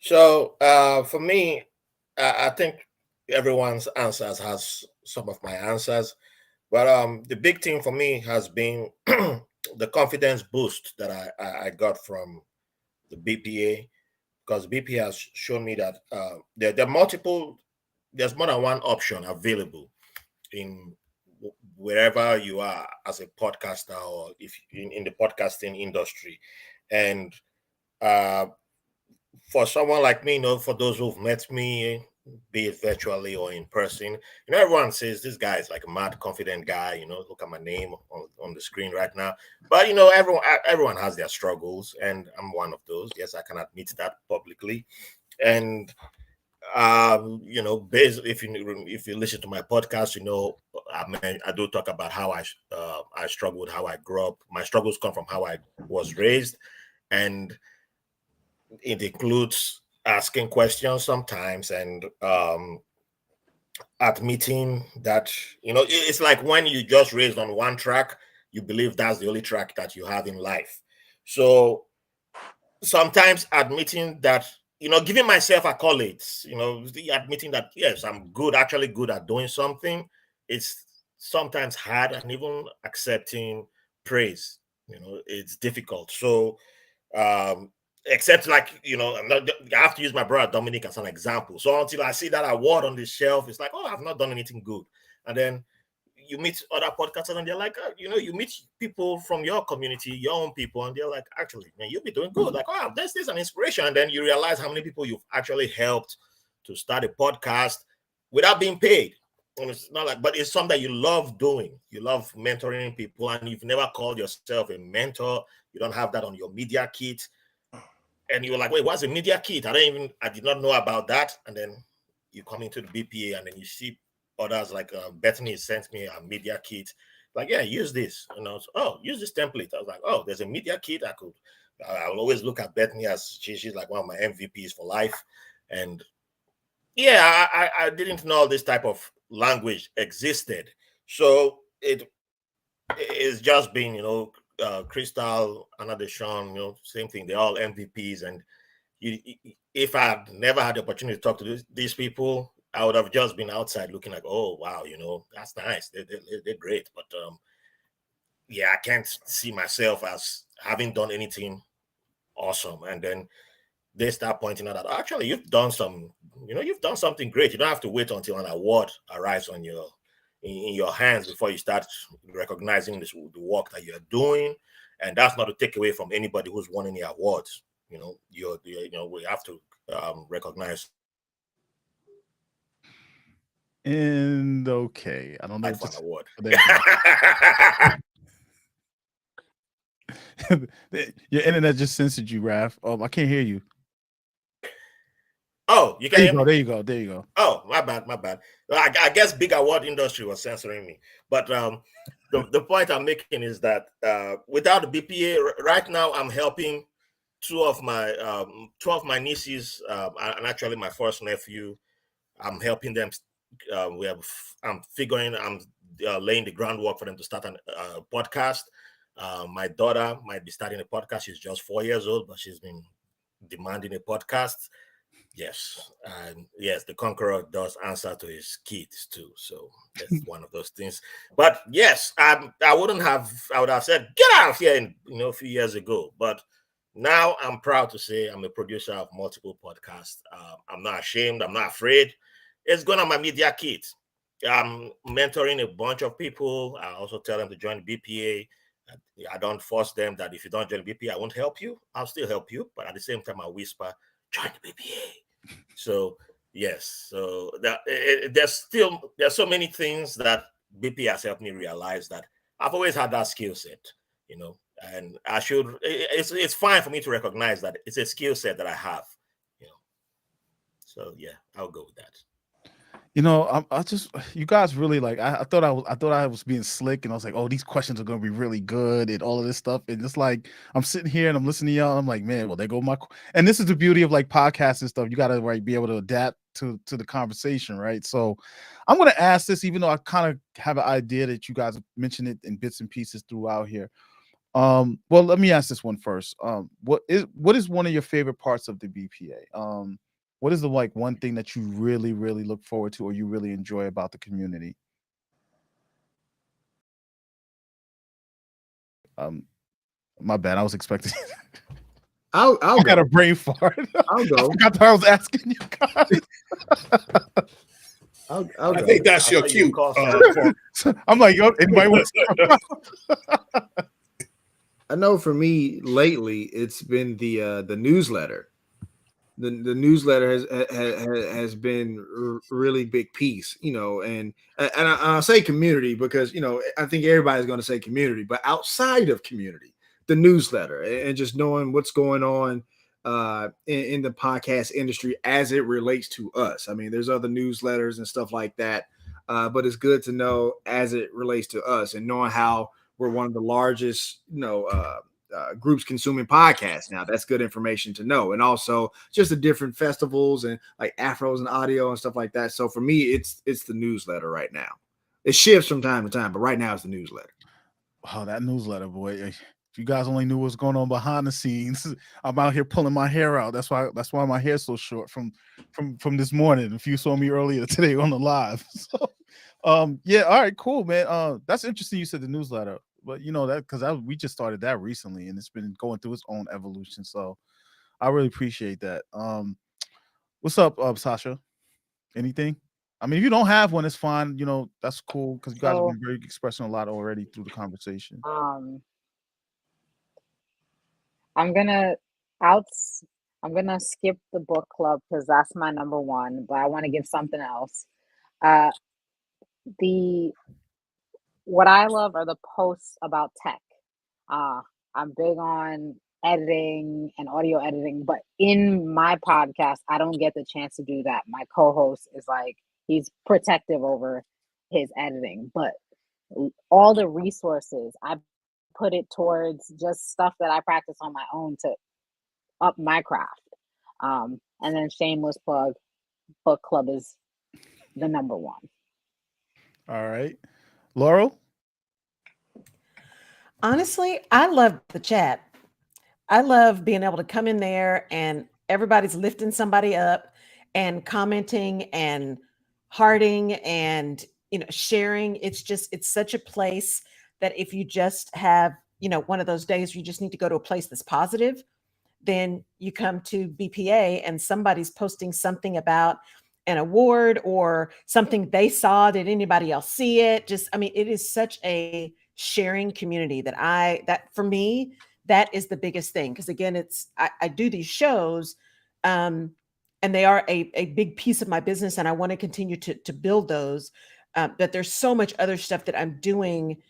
So for me, I think everyone's answers has some of my answers. But the big thing for me has been the confidence boost that I got from the BPA, because BPA has shown me that there are there's more than one option available in wherever you are as a podcaster or if in the podcasting industry. And for someone like me, for those who've met me, be it virtually or in person, everyone says this guy is like a mad confident guy. Look at my name on the screen right now. But everyone has their struggles, and I'm one of those. Yes, I can admit that publicly. And if you listen to my podcast, I do talk about how I struggled, how I grew up. My struggles come from how I was raised, and it includes asking questions sometimes and admitting that it's like when you just raised on one track, you believe that's the only track that you have in life. So sometimes admitting that, giving myself accolades, admitting that yes, I'm actually good at doing something, it's sometimes hard, and even accepting praise, it's difficult. So except I have to use my brother Dominic as an example. So until I see that award on the shelf, it's like, oh, I've not done anything good. And then you meet other podcasters and they're like, you meet people from your community, your own people, and they're like, actually, man, you'll be doing good. Like, oh, this is an inspiration. And then you realize how many people you've actually helped to start a podcast without being paid. And it's not like, but it's something that you love doing. You love mentoring people, and you've never called yourself a mentor. You don't have that on your media kit. And you're like, wait, what's a media kit? I did not know about that. And then you come into the BPA and then you see others like Bethany sent me a media kit. Like, yeah, use this. Use this template. I was like, oh, there's a media kit. I'll always look at Bethany as she's like one of my MVPs for life. And yeah, I didn't know this type of language existed. So it's just been, Crystal, another Sean, same thing. They're all MVPs. And if I'd never had the opportunity to talk to these people, I would have just been outside looking like, oh, wow, that's nice. They're great. But yeah, I can't see myself as having done anything awesome. And then they start pointing out that actually you've done something great. You don't have to wait until an award arrives in your hands before you start recognizing the work that you're doing. And that's not to take away from anybody who's won any awards. We have to recognize. And okay, I don't know what award. Your internet just censored you, Raph. I can't hear you. Oh, you can hear me? There you go. Oh, my bad. I guess big award industry was censoring me. But the point I'm making is that without the BPA, right now I'm helping two of my nieces, and actually my first nephew. I'm helping them. I'm laying the groundwork for them to start a podcast. My daughter might be starting a podcast. She's just 4 years old, but she's been demanding a podcast. Yes, and yes, the Conqueror does answer to his kids too. So that's one of those things. But yes, I would have said get out of here a few years ago. But now I'm proud to say I'm a producer of multiple podcasts. I'm not ashamed. I'm not afraid. It's going on my media kit. I'm mentoring a bunch of people. I also tell them to join the BPA. I don't force them that if you don't join the BPA, I won't help you. I'll still help you. But at the same time, I whisper, join the BPA. So yes, so there's so many things that BPA has helped me realize that I've always had that skill set, and I should. It's fine for me to recognize that it's a skill set that I have, So yeah, I'll go with that. You guys really I thought I was being slick, and I was like, oh, these questions are going to be really good and all of this stuff. And it's like, I'm sitting here and I'm listening to y'all. I'm like, man, well, there go and this is the beauty of like podcasts and stuff. You got to be able to adapt to the conversation. Right. So I'm going to ask this, even though I kind of have an idea that you guys mentioned it in bits and pieces throughout here. Well, let me ask this one first. What is one of your favorite parts of the BPA? What is the one thing that you really, really look forward to or you really enjoy about the community? My bad. I was expecting. I got a brain fart. I'll go. I forgot that I was asking you guys. I'll go. I think that's your cue. I'm like, anybody wants I know for me lately, it's been the newsletter. The newsletter has been a really big piece, and I'll say community because I think everybody's going to say community, but outside of community, the newsletter and just knowing what's going on in the podcast industry as it relates to us. I mean, there's other newsletters and stuff like that, but it's good to know as it relates to us and knowing how we're one of the largest, groups consuming podcasts now. That's good information to know. And also just the different festivals and like Afros and audio and stuff like that. So for me, it's the newsletter right now. It shifts from time to time, but right now it's the newsletter. Wow, that newsletter, boy. If you guys only knew what's going on behind the scenes, I'm out here pulling my hair out. That's why my hair's so short from this morning. If you saw me earlier today on the live. So yeah, all right, cool, man. That's interesting you said the newsletter. But that because we just started that recently and it's been going through its own evolution. So I really appreciate that. What's up, Sasha? Anything? I mean, if you don't have one, it's fine. That's cool because you guys have been very expressing a lot already through the conversation. I'm gonna skip the book club because that's my number one, but I want to give something else. What I love are the posts about tech. I'm big on editing and audio editing, but in my podcast, I don't get the chance to do that. My co-host is he's protective over his editing, but all the resources, I put it towards just stuff that I practice on my own to up my craft. And then shameless plug, book club is the number one. All right. Laurel? Honestly, I love the chat. I love being able to come in there and everybody's lifting somebody up and commenting and hearting and sharing. It's such a place that if you just have one of those days you just need to go to a place that's positive, then you come to BPA and somebody's posting something about an award or something they saw. Did anybody else see it? It is such a sharing community that for me, that is the biggest thing. Because again, I do these shows and they are a big piece of my business and I want to continue to build those. But there's so much other stuff that I'm doing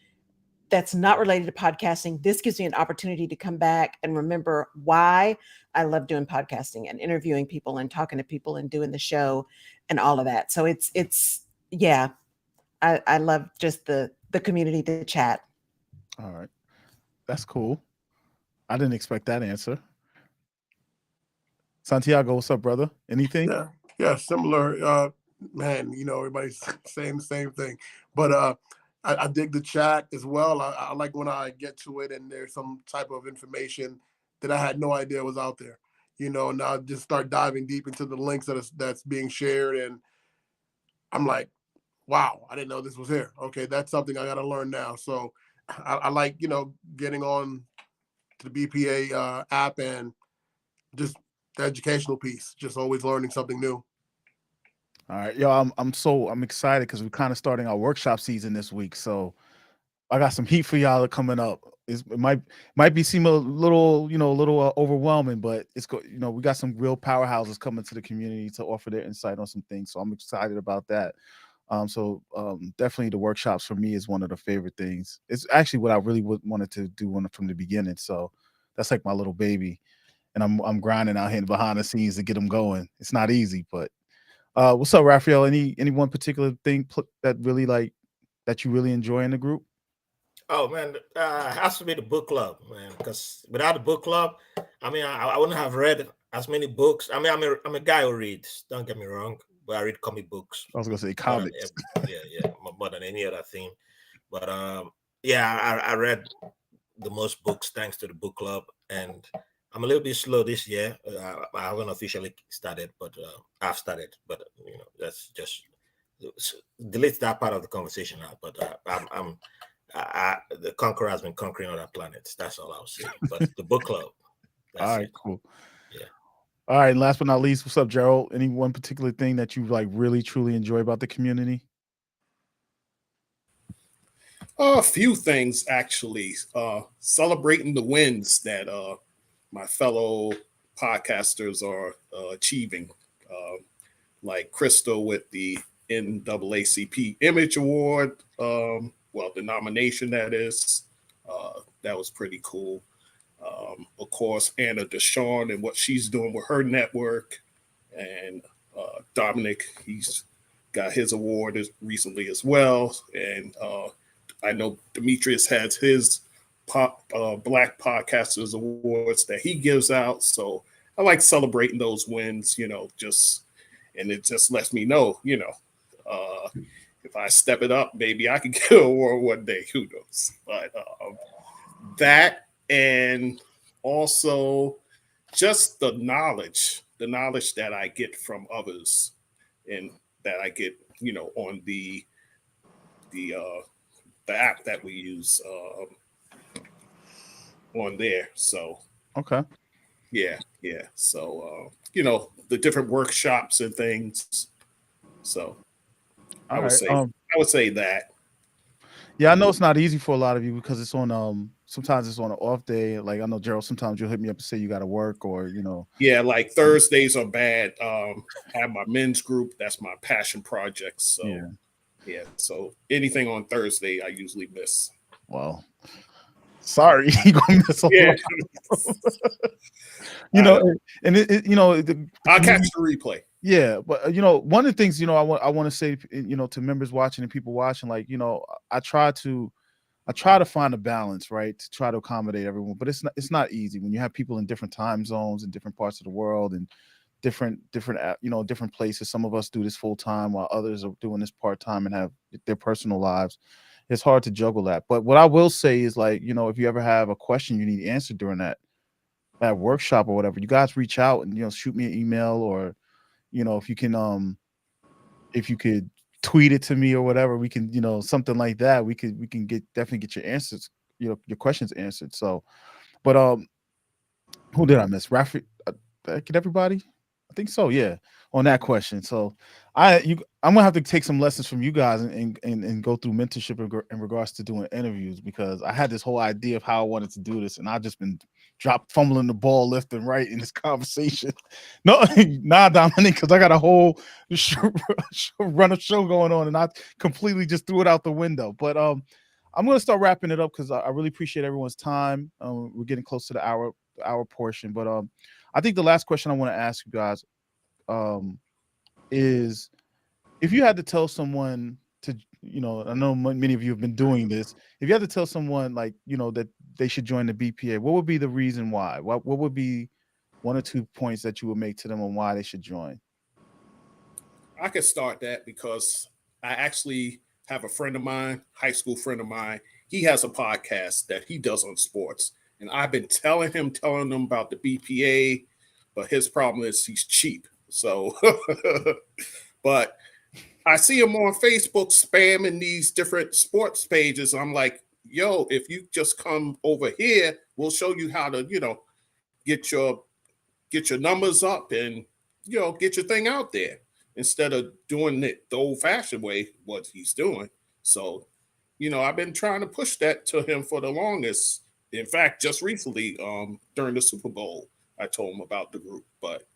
that's not related to podcasting. This gives me an opportunity to come back and remember why I love doing podcasting and interviewing people and talking to people and doing the show and all of that. So I love just the community, the chat. All right. That's cool. I didn't expect that answer. Santiago, what's up, brother? Anything? Yeah, similar. Man, everybody's saying the same thing. But I dig the chat as well. I like when I get to it and there's some type of information that I had no idea was out there. And I just start diving deep into the links that's being shared, and I'm like, wow, I didn't know this was here. Okay, that's something I got to learn now. So I like getting on to the BPA app and just the educational piece, just always learning something new. All right, yo, I'm excited because we're kind of starting our workshop season this week. So I got some heat for y'all coming up. It might seem a little overwhelming, but it's we got some real powerhouses coming to the community to offer their insight on some things. So I'm excited about that. Definitely the workshops for me is one of the favorite things. It's actually what I really wanted to do from the beginning. So that's like my little baby, and I'm grinding out here behind the scenes to get them going. It's not easy, but what's up, Raphael? Any one particular thing that really that you really enjoy in the group? Oh man, it has to be the book club, man. Because without the book club, I wouldn't have read as many books. I'm a guy who reads. Don't get me wrong, but I read comic books. I was gonna say comics. More than any other thing. But I read the most books thanks to the book club, and I'm a little bit slow this year. I haven't officially started, but I've started. But that's just delete that part of the conversation now. But the conqueror has been conquering other planets. That's all I'll say. But the book club. All right, cool. Yeah. All right, and last but not least, what's up, Gerald? Any one particular thing that you really truly enjoy about the community? A few things actually. Celebrating the wins that my fellow podcasters are achieving, like Crystal with the NAACP Image Award. The nomination that is, that was pretty cool. Of course, Anna Deshawn and what she's doing with her network, and Dominic, he's got his award recently as well, and I know Demetrius has his Black Podcasters Awards that he gives out. So I like celebrating those wins, and it just lets me know, if I step it up, maybe I can get an award one day. Who knows? But that, and also just the knowledge that I get from others, and that I get, on the app that we use on there. So okay, yeah. So the different workshops and things. So I would say that. Yeah, I know it's not easy for a lot of you because it's on sometimes it's on an off day. Like I know Gerald, sometimes you'll hit me up and say you got to work or Yeah, like Thursdays are bad. I have my men's group. That's my passion project. So yeah. So anything on Thursday, I usually miss. Well, sorry, you gonna miss a lot. And I'll catch the replay. Yeah, but one of the things I want to say, to members watching and people watching, like, I try to find a balance, right, to try to accommodate everyone, but it's not easy when you have people in different time zones in different parts of the world and different places. Some of us do this full time while others are doing this part time and have their personal lives. It's hard to juggle that. But what I will say is, like, if you ever have a question you need answered during that workshop or whatever, you guys reach out and shoot me an email, or if you could tweet it to me or whatever, we can, something like that. We can definitely get your answers, your questions answered. So, but who did I miss? Raphael, did I get everybody? I think so. Yeah, on that question. So, I'm gonna have to take some lessons from you guys and go through mentorship in regards to doing interviews, because I had this whole idea of how I wanted to do this, and I've just been fumbling the ball left and right in this conversation. No, nah, Dominic, because I got a whole run of show going on, and I completely just threw it out the window. But I'm gonna start wrapping it up because I really appreciate everyone's time. We're getting close to the hour portion, but I think the last question I want to ask you guys is, if you had to tell someone to, I know many of you have been doing this. If you had to tell someone, like, that they should join the BPA, what would be the reason why? What would be one or two points that you would make to them on why they should join? I could start that because I actually have a friend of mine, high school friend of mine. He has a podcast that he does on sports. And I've been telling him about the BPA, but his problem is he's cheap. So, but I see him on Facebook spamming these different sports pages. I'm like, yo, if you just come over here, we'll show you how to, get your numbers up and, get your thing out there instead of doing it the old fashioned way, what he's doing. So, I've been trying to push that to him for the longest. In fact, just recently, during the Super Bowl, I told him about the group. But,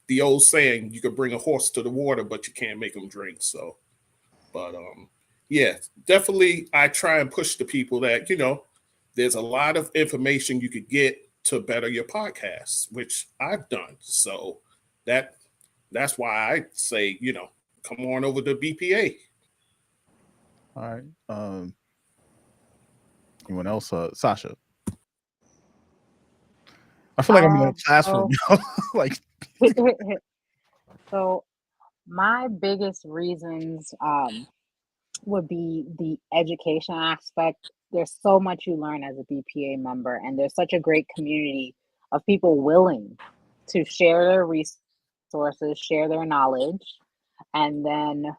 the old saying, you could bring a horse to the water, but you can't make him drink. So, but yeah, definitely I try and push the people that, there's a lot of information you could get to better your podcast, which I've done. So that's why I say, come on over to BPA. All right. Anyone else? Sasha. I feel like I'm in a classroom. Like, so my biggest reasons would be the education aspect. There's so much you learn as a BPA member, and there's such a great community of people willing to share their resources, share their knowledge. And then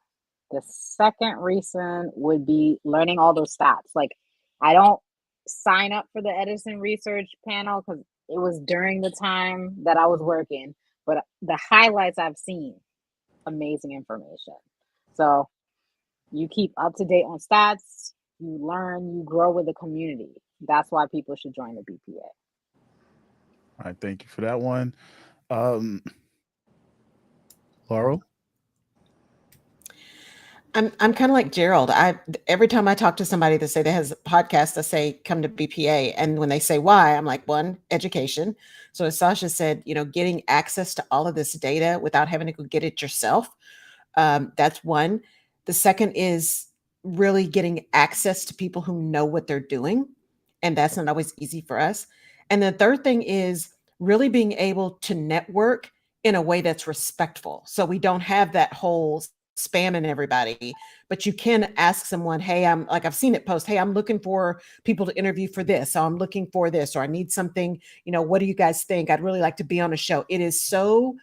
the second reason would be learning all those stats. Like, I don't sign up for the Edison Research Panel because it was during the time that I was working, but the highlights I've seen, amazing information. So you keep up to date on stats, you learn, you grow with the community. That's why people should join the BPA. All right, thank you for that one. Laurel? I'm kind of like Gerald. Every time I talk to somebody that say that has a podcast, I say come to BPA, and when they say why, I'm like, one, education. So as Sasha said, getting access to all of this data without having to go get it yourself. That's one. The second is really getting access to people who know what they're doing, and that's not always easy for us. And the third thing is really being able to network in a way that's respectful. So we don't have that whole spamming everybody, but you can ask someone, hey, I've seen it post, hey, I'm looking for people to interview for this. So I'm looking for this, or I need something, what do you guys think? I'd really like to be on a show. It is so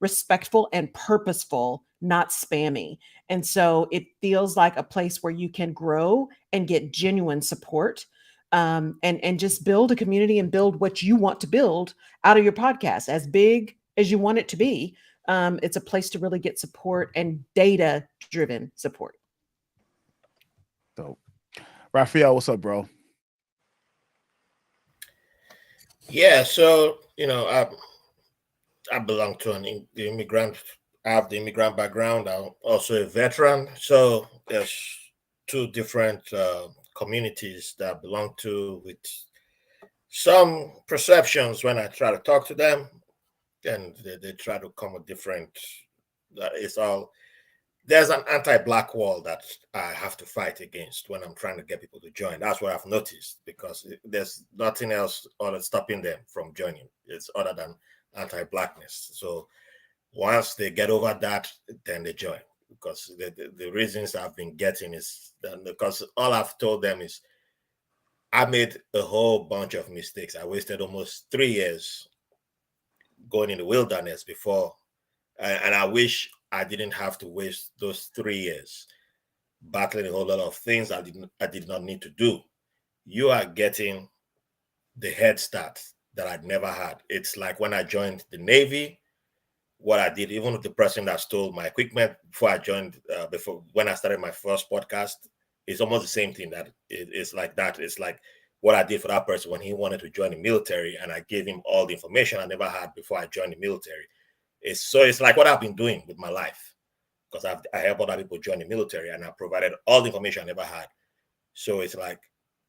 respectful and purposeful, not spammy. And so it feels like a place where you can grow and get genuine support, and just build a community and build what you want to build out of your podcast, as big as you want it to be. It's a place to really get support and data-driven support. Dope. Raphael, what's up, bro? Yeah, so I belong to the immigrant. I have the immigrant background. I'm also a veteran. So there's two different communities that I belong to, with some perceptions when I try to talk to them. and they try to come with different. It's all there's an anti-black wall that I have to fight against when I'm trying to get people to join. That's what I've noticed, because there's nothing else other stopping them from joining. It's other than anti-blackness. So once they get over that, then they join. Because the reasons I've been getting is that because all I've told them is I made a whole bunch of mistakes. I wasted almost 3 years going in the wilderness before, and I wish I didn't have to waste those 3 years battling a whole lot of things I did not need to do. You are getting the head start that I'd never had. It's like when I joined the Navy, what I did, even with the person that stole my equipment before I joined, when I started my first podcast, it's almost the same thing. It's like that. It's like what I did for that person when he wanted to join the military, and I gave him all the information I never had before I joined the military. It's like what I've been doing with my life, because I help other people join the military, and I provided all the information I never had. So it's like,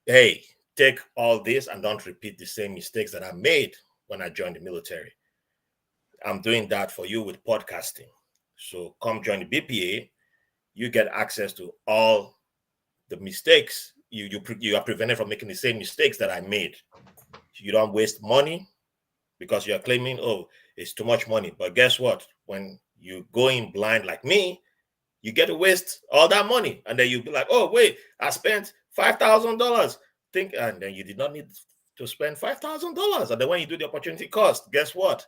hey, take all this and don't repeat the same mistakes that I made when I joined the military. I'm doing that for you with podcasting. So come join the BPA. You get access to all the mistakes. You are prevented from making the same mistakes that I made. You don't waste money because you're claiming, oh, it's too much money. But guess what? When you go in blind like me, you get to waste all that money. And then you'll be like, oh, wait, I spent $5,000. And then you did not need to spend $5,000. And then when you do the opportunity cost, guess what?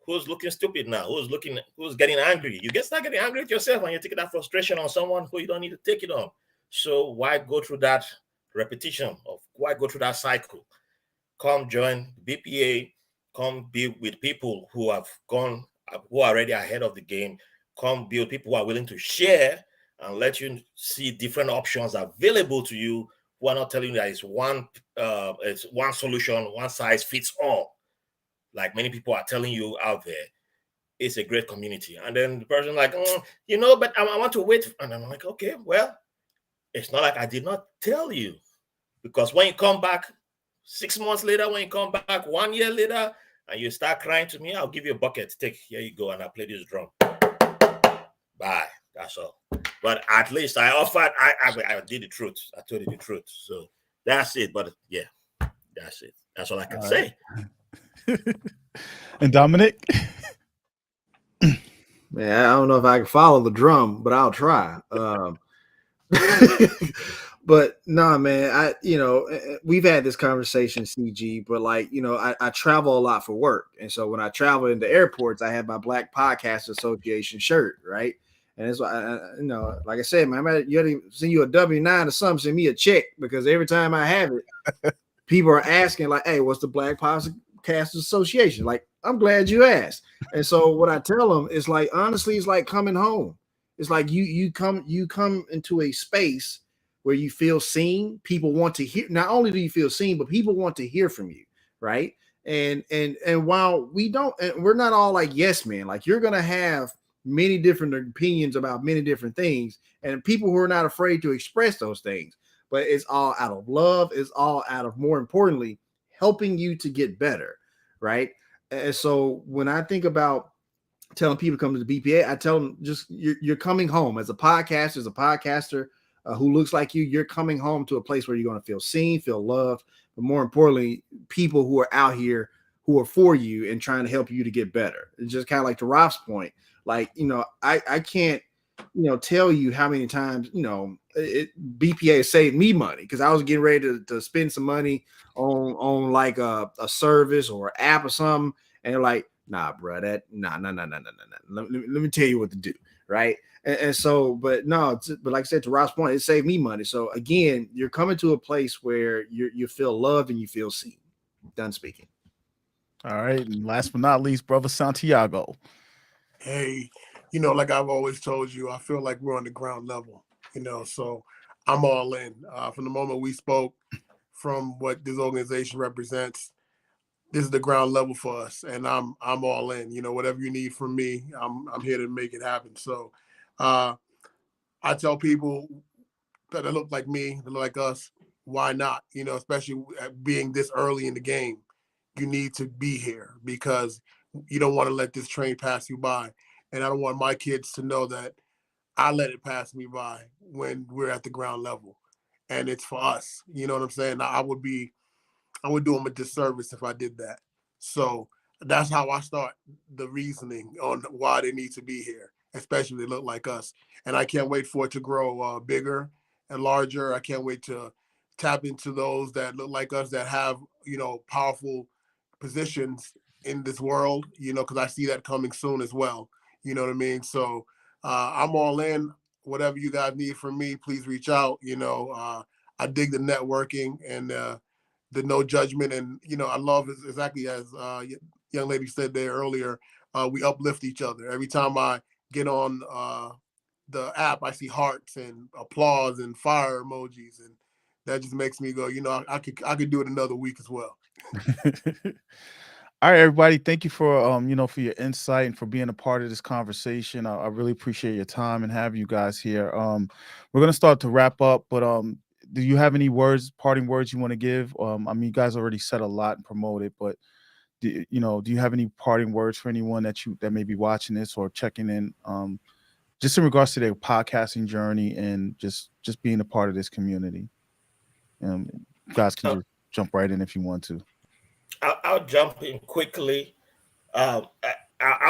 Who's looking stupid now? Who's getting angry? You start getting angry at yourself, and you're taking that frustration on someone who you don't need to take it on. So why go through that repetition of why go through that cycle? Come join BPA, come be with people who are already ahead of the game. Come be with people who are willing to share and let you see different options available to you, who are not telling you that it's one solution, one size fits all. Like many people are telling you out there. It's a great community. And then the person like, but I want to wait. And I'm like, okay, well, it's not like I did not tell you. Because when you come back 6 months later, when you come back 1 year later, and you start crying to me, I'll give you a bucket. Here you go, and I'll play this drum. Bye. That's all. But at least I offered, I did the truth. I told you the truth. So that's it. But yeah, that's it. That's all I can say. And Dominic? Man, I don't know if I can follow the drum, but I'll try. But nah, man, we've had this conversation, CG, but I travel a lot for work. And so when I travel into airports, I have my Black Podcast Association shirt, right? And it's why, like I said, man, you had to send you a W-9 or something, send me a check, because every time I have it, people are asking like, hey, what's the Black Podcast Association? Like, I'm glad you asked. And so what I tell them is like, honestly, it's like coming home. It's like you come into a space where you feel seen. People want to hear. Not only do you feel seen, but people want to hear from you, right? And while we're not all like yes men. Like, you're gonna have many different opinions about many different things, and people who are not afraid to express those things. But it's all out of love. It's all out of, more importantly, helping you to get better, right? And so when I think about telling people to come to the BPA, I tell them just you're coming home as a podcaster, who looks like you. You're coming home to a place where you're going to feel seen, feel loved, but more importantly, people who are out here who are for you and trying to help you to get better. It's just kind of like to Ralph's point. Like, I can't, tell you how many times, BPA saved me money, because I was getting ready to spend some money on like a service or an app or something. And they're like, nah, bro, nah. Let me tell you what to do. Right. And so, but like I said, to Rob's point, it saved me money. So again, you're coming to a place where you feel loved and you feel seen. Done speaking. All right. And last but not least, brother Santiago. Hey, like I've always told you, I feel like we're on the ground level, so I'm all in. From the moment we spoke, from what this organization represents, this is the ground level for us, and I'm all in. Whatever you need from me, I'm here to make it happen. So I tell people that look like me, that look like us, why not? Especially being this early in the game, you need to be here, because you don't want to let this train pass you by. And I don't want my kids to know that I let it pass me by when we're at the ground level. And it's for us. You know what I'm saying? I would do them a disservice if I did that. So that's how I start the reasoning on why they need to be here, especially if they look like us. And I can't wait for it to grow bigger and larger. I can't wait to tap into those that look like us that have, powerful positions in this world, because I see that coming soon as well. You know what I mean? So I'm all in. Whatever you guys need from me, please reach out. I dig the networking and the no judgment. And, I love exactly as young lady said there earlier, we uplift each other. Every time I get on the app, I see hearts and applause and fire emojis. And that just makes me go, I could do it another week as well. All right, everybody. Thank you for for your insight and for being a part of this conversation. I really appreciate your time and have you guys here. We're gonna start to wrap up, but do you have any parting words you want to give? You guys already said a lot and promoted, but do you have any parting words for anyone that may be watching this or checking in? Just in regards to their podcasting journey and just being a part of this community. You guys can just jump right in if you want to. I'll jump in quickly. I'll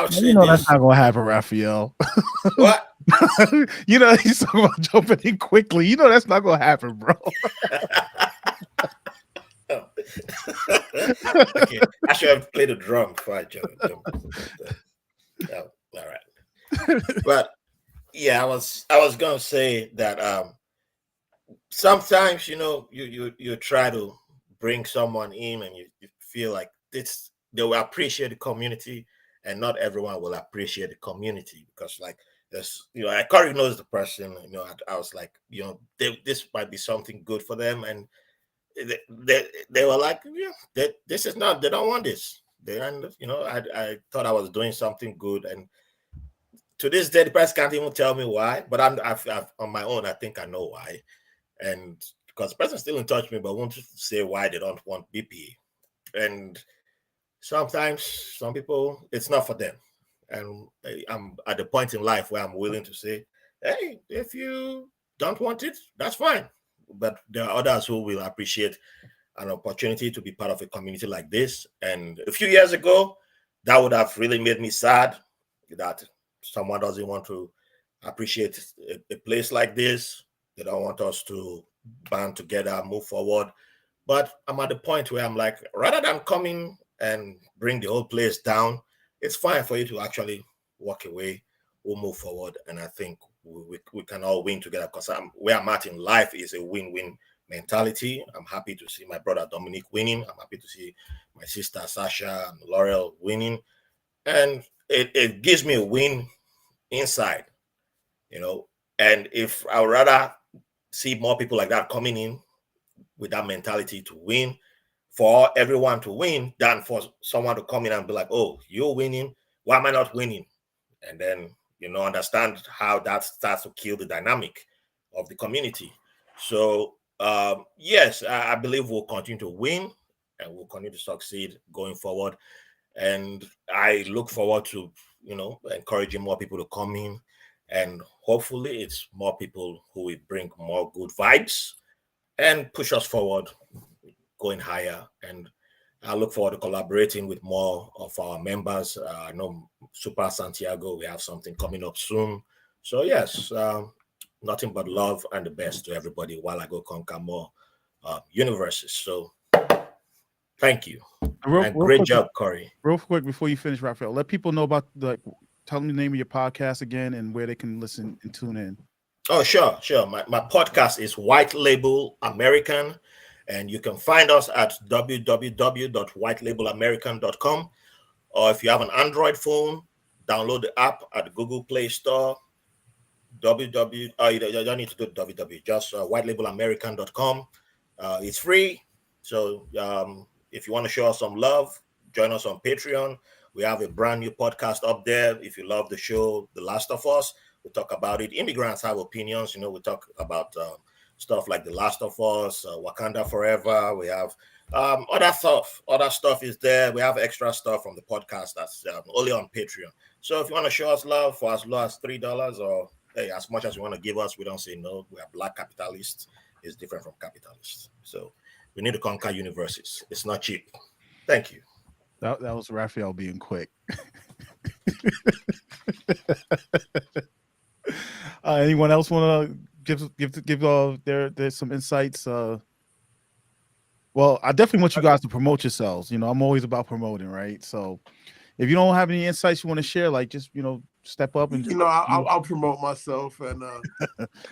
say that's not gonna happen, Raphael. What? He's talking about jumping in quickly. That's not gonna happen, bro. Okay. I should have played the drum before I jump. All right. But yeah, I was gonna say that sometimes you try to bring someone in and you feel like they will appreciate the community, and not everyone will appreciate the community because I Corey knows the person. I was like, this might be something good for them, and they were like, this is not. They don't want this. I thought I was doing something good, and to this day, the person can't even tell me why. But I've on my own, I think I know why, and because the person's still in touch with me, but won't say why they don't want BPA. And sometimes some people, it's not for them. And I'm at the point in life where I'm willing to say, hey, if you don't want it, that's fine. But there are others who will appreciate an opportunity to be part of a community like this. And a few years ago, that would have really made me sad that someone doesn't want to appreciate a place like this. They don't want us to band together, move forward. But I'm at the point where I'm like, rather than coming and bring the whole place down, it's fine for you to actually walk away. We'll move forward. And I think we can all win together because where I'm at in life is a win-win mentality. I'm happy to see my brother Dominic winning. I'm happy to see my sister Sasha and Laurel winning. And it gives me a win inside, And if I would rather see more people like that coming in with that mentality to win, for everyone to win, than for someone to come in and be like, oh, you're winning, why am I not winning? And then, understand how that starts to kill the dynamic of the community. So, yes, I believe we'll continue to win and we'll continue to succeed going forward. And I look forward to, encouraging more people to come in. And hopefully it's more people who will bring more good vibes and push us forward, going higher. And I look forward to collaborating with more of our members. I know Super Santiago, we have something coming up soon. So yes, nothing but love and the best to everybody while I go conquer more universes. So thank you. And great job, Corey. Real quick before you finish, Raphael, let people know about tell them the name of your podcast again and where they can listen and tune in. Oh, sure. My podcast is White Label American, and you can find us at www.whitelabelamerican.com. Or if you have an Android phone, download the app at the Google Play Store. You don't need to do www, just whitelabelamerican.com. It's free. So if you want to show us some love, join us on Patreon. We have a brand new podcast up there. If you love the show, The Last of Us, we talk about it. Immigrants have opinions. We talk about stuff like The Last of Us, Wakanda Forever. We have Other stuff is there. We have extra stuff from the podcast that's only on Patreon. So if you want to show us love for as low as $3 or hey, as much as you want to give us, we don't say no. We are black capitalists. It's different from capitalists. So we need to conquer universes. It's not cheap. Thank you. That was Raphael being quick. Anyone else want to give there's some insights? Well, I definitely want you guys to promote yourselves. You know, I'm always about promoting, right? So if you don't have any insights you want to share, like just, step up and I'll promote myself, and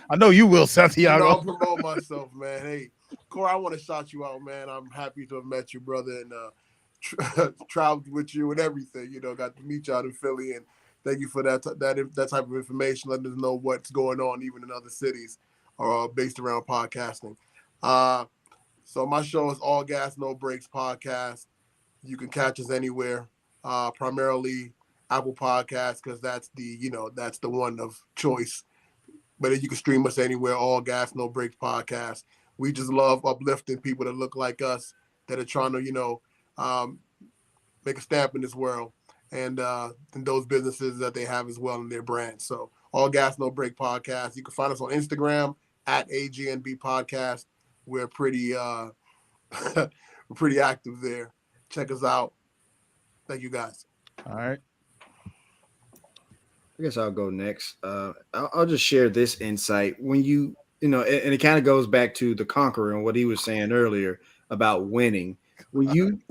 I know you will, Santiago. I'll promote myself, man. Hey, Corey, I want to shout you out, man. I'm happy to have met you, brother, and traveled with you and everything. Got to meet you out in Philly, and thank you for that type of information, letting us know what's going on even in other cities or based around podcasting. So my show is All Gas, No Breaks podcast. You can catch us anywhere, primarily Apple Podcasts, because that's the one of choice. But you can stream us anywhere, All Gas, No Breaks podcast. We just love uplifting people that look like us, that are trying to, make a stamp in this world, and those businesses that they have as well in their brand. So All Gas, No Break podcast. You can find us on Instagram at AGNB podcast. We're pretty active there. Check us out. Thank you, guys. All right. I guess I'll go next. I'll just share this insight. When and it kind of goes back to the Conqueror and what he was saying earlier about winning. When you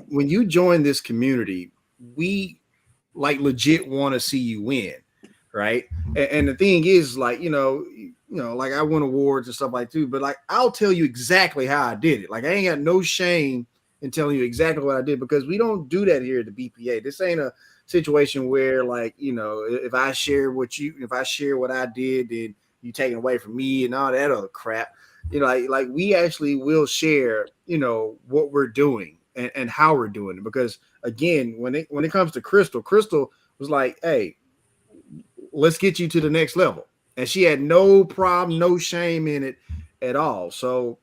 join this community, we legit want to see you win, right? And the thing is, like I win awards and stuff like too, but I'll tell you exactly how I did it. I ain't got no shame in telling you exactly what I did, because we don't do that here at the BPA. This ain't a situation where if I share what I did, then you take it away from me and all that other crap. We actually will share, what we're doing and how we're doing it. Because again, when it comes to Crystal was like, hey, let's get you to the next level. And she had no problem, no shame in it at all. So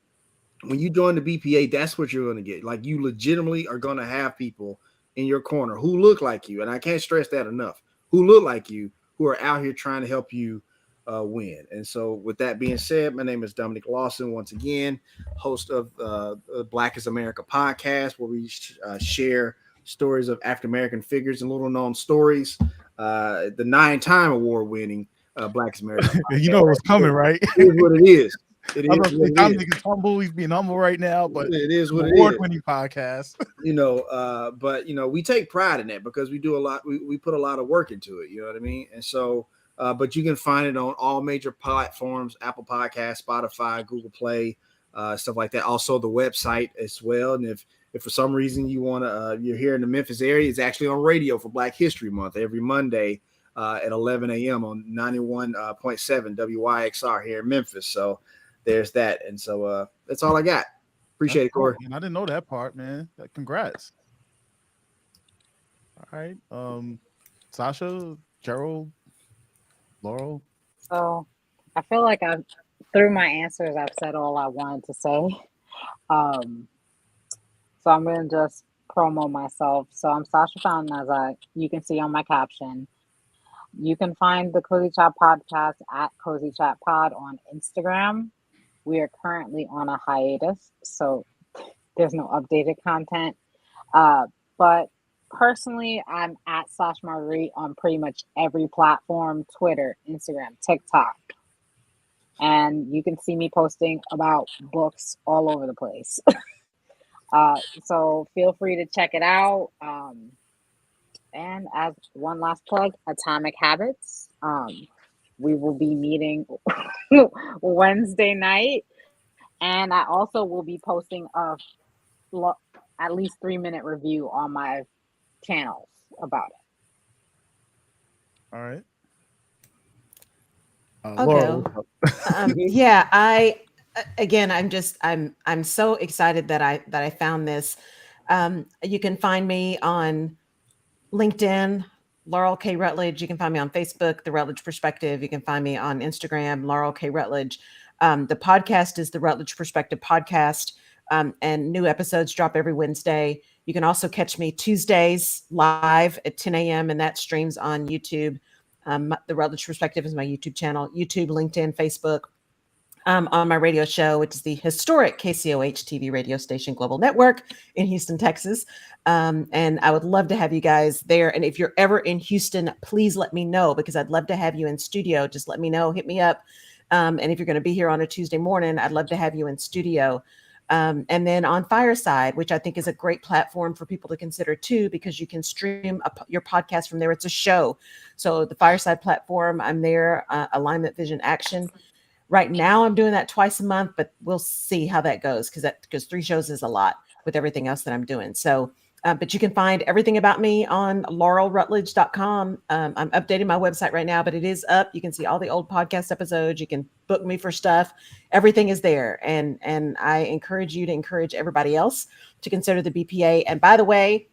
when you join the BPA, that's what you're going to get. You legitimately are going to have people in your corner who look like you. And I can't stress that enough, who look like you, who are out here trying to help you win. And so with that being said, my name is Dominic Lawson, once again, host of Black is America podcast, where we share stories of African-American figures and little known stories. The 9-time award-winning Black is America podcast. You know what's coming, right? It is what it is. Dominic's humble. He's being humble right now, but it is what it is. Award-winning podcast. But we take pride in that, because we do a lot. We put a lot of work into it. You know what I mean? And so, but you can find it on all major platforms: Apple Podcasts, Spotify, Google Play, stuff like that. Also, the website as well. And if for some reason you want to, you're here in the Memphis area, it's actually on radio for Black History Month every Monday at 11 a.m. on 91.7 WYXR here in Memphis. So there's that. And so that's all I got. Appreciate it, Corey. I didn't know that part, man. Congrats. All right. Sasha, Gerald, Laurel. So I feel like through my answers, I've said all I wanted to say. So I'm going to just promo myself. So I'm Sasha Fountain, as you can see on my caption. You can find the Cozy Chat podcast at Cozy Chat Pod on Instagram. We are currently on a hiatus, so there's no updated content. But personally, I'm at Sasha Marguerite on pretty much every platform: Twitter, Instagram, TikTok. And you can see me posting about books all over the place. So feel free to check it out. And as one last plug, Atomic Habits. We will be meeting Wednesday night. And I also will be posting at least 3-minute review on my channels about it. All right. Laurel. I'm so excited that I found this. You can find me on LinkedIn, Laurel K. Rutledge. You can find me on Facebook, The Rutledge Perspective. You can find me on Instagram, Laurel K. Rutledge. The podcast is the Rutledge Perspective Podcast. And new episodes drop every Wednesday. You can also catch me Tuesdays live at 10 a.m. and that streams on YouTube. The Rutledge Perspective is my YouTube channel, YouTube, LinkedIn, Facebook. On my radio show, which is the historic KCOH TV radio station Global Network in Houston, Texas. And I would love to have you guys there. And if you're ever in Houston, please let me know, because I'd love to have you in studio. Just let me know, hit me up. And if you're going to be here on a Tuesday morning, I'd love to have you in studio. And then on Fireside, which I think is a great platform for people to consider too, because you can stream your podcast from there. It's a show. So the Fireside platform, I'm there, Alignment, Vision, Action. Right now, I'm doing that twice a month, but we'll see how that goes, because 3 shows is a lot with everything else that I'm doing. So, but you can find everything about me on laurelrutledge.com. I'm updating my website right now, but it is up. You can see all the old podcast episodes. You can book me for stuff. Everything is there. And I encourage you to encourage everybody else to consider the BPA. And by the way,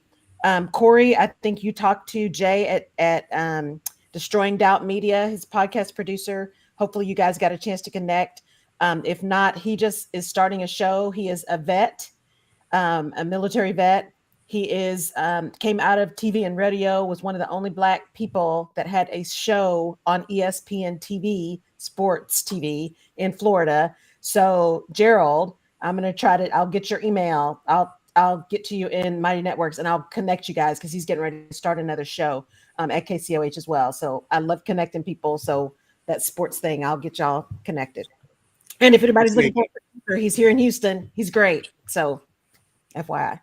Corey, I think you talked to Jay at Destroying Doubt Media, his podcast producer. Hopefully you guys got a chance to connect. If not, he just is starting a show. He is a vet, a military vet. He came out of TV and radio, was one of the only Black people that had a show on ESPN TV, sports TV in Florida. So Gerald, I'm going to I'll get your email. I'll get to you in Mighty Networks and I'll connect you guys, because he's getting ready to start another show at KCOH as well. So I love connecting people. So that sports thing, I'll get y'all connected. And if anybody's looking for, he's here in Houston. He's great. So FYI.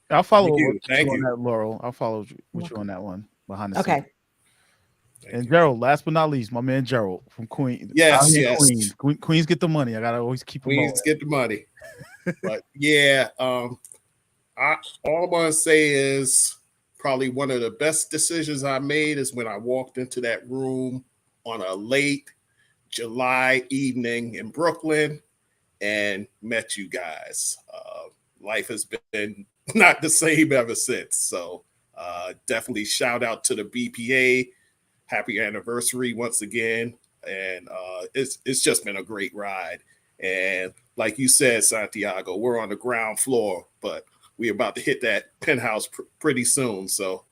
I'll follow you on that, Laurel. I'll follow with you on that one behind the scenes. And Gerald, last but not least, my man Gerald from Queens. Yes. Queens get the money. I gotta always keep Queens get the money. But yeah, all I want to say is probably one of the best decisions I made is when I walked into that room on a late July evening in Brooklyn and met you guys. Life has been not the same ever since. So definitely shout out to the BPA. Happy anniversary once again. And it's just been a great ride. And like you said, Santiago, we're on the ground floor, but we're about to hit that penthouse pretty soon. So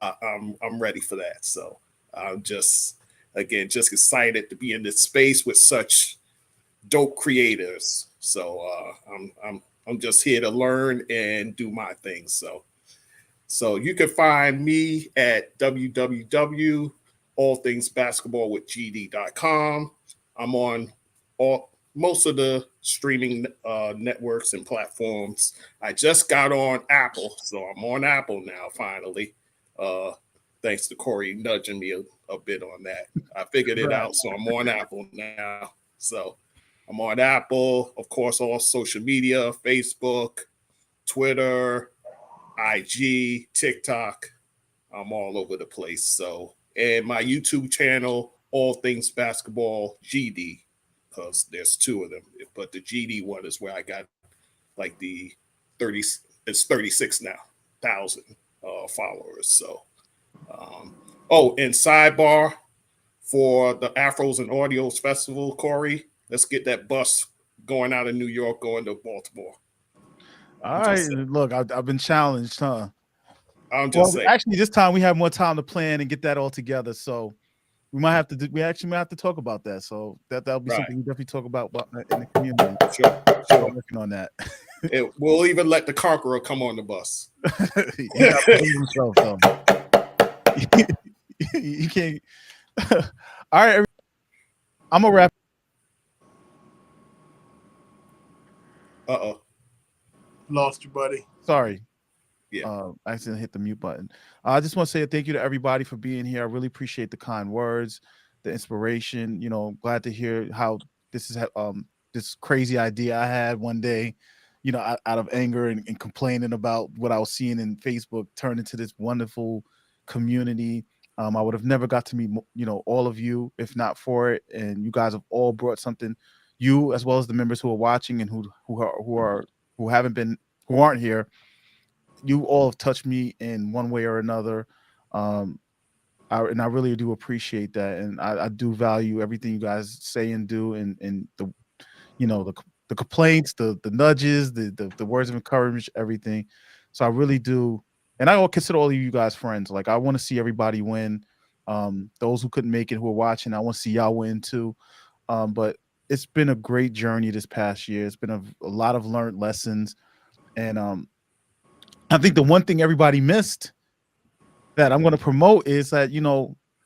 I'm ready for that. So I'm just excited to be in this space with such dope creators. So I'm just here to learn and do my thing. So you can find me at www.allthingsbasketballwithgd.com. I'm on most of the streaming networks and platforms. I just got on Apple, so I'm on Apple now finally. Thanks to Corey nudging me a bit on that. I figured it out, so I'm on Apple now. So I'm on Apple, of course, all social media, Facebook, Twitter, IG, TikTok. I'm all over the place. So, and my YouTube channel, All Things Basketball GD, because there's 2 of them. But the GD one is where I got like the 30, it's 36 now, 1,000 followers. So, and sidebar for the Afros and Audios Festival, Corey, let's get that bus going out of New York, going to Baltimore. All right. Look, I've been challenged, huh? I'm just saying. Actually, this time we have more time to plan and get that all together. So we might have to might have to talk about that. So that'll be something we definitely talk about in the community. Sure. I'm working on that. We'll even let the Conqueror come on the bus. Himself, though. You can't. All right, I'm gonna wrap. Lost you, buddy. Sorry. Yeah. I accidentally hit the mute button. I just want to say thank you to everybody for being here. I really appreciate the kind words, the inspiration. You know, glad to hear how this is this crazy idea I had one day, you know, out of anger and complaining about what I was seeing in Facebook turned into this wonderful community. I would have never got to meet, you know, all of you if not for it. And you guys have all brought something, you as well as the members who are watching and who aren't here. You all have touched me in one way or another. I really do appreciate that. And I do value everything you guys say and do. And the, you know, the complaints, the nudges, the words of encouragement, everything. So I really do, and I will consider all of you guys friends. Like I want to see everybody win. Those who couldn't make it, who are watching, I want to see y'all win too. But it's been a great journey this past year. It's been a lot of learned lessons, and I think the one thing everybody missed that I'm going to promote is that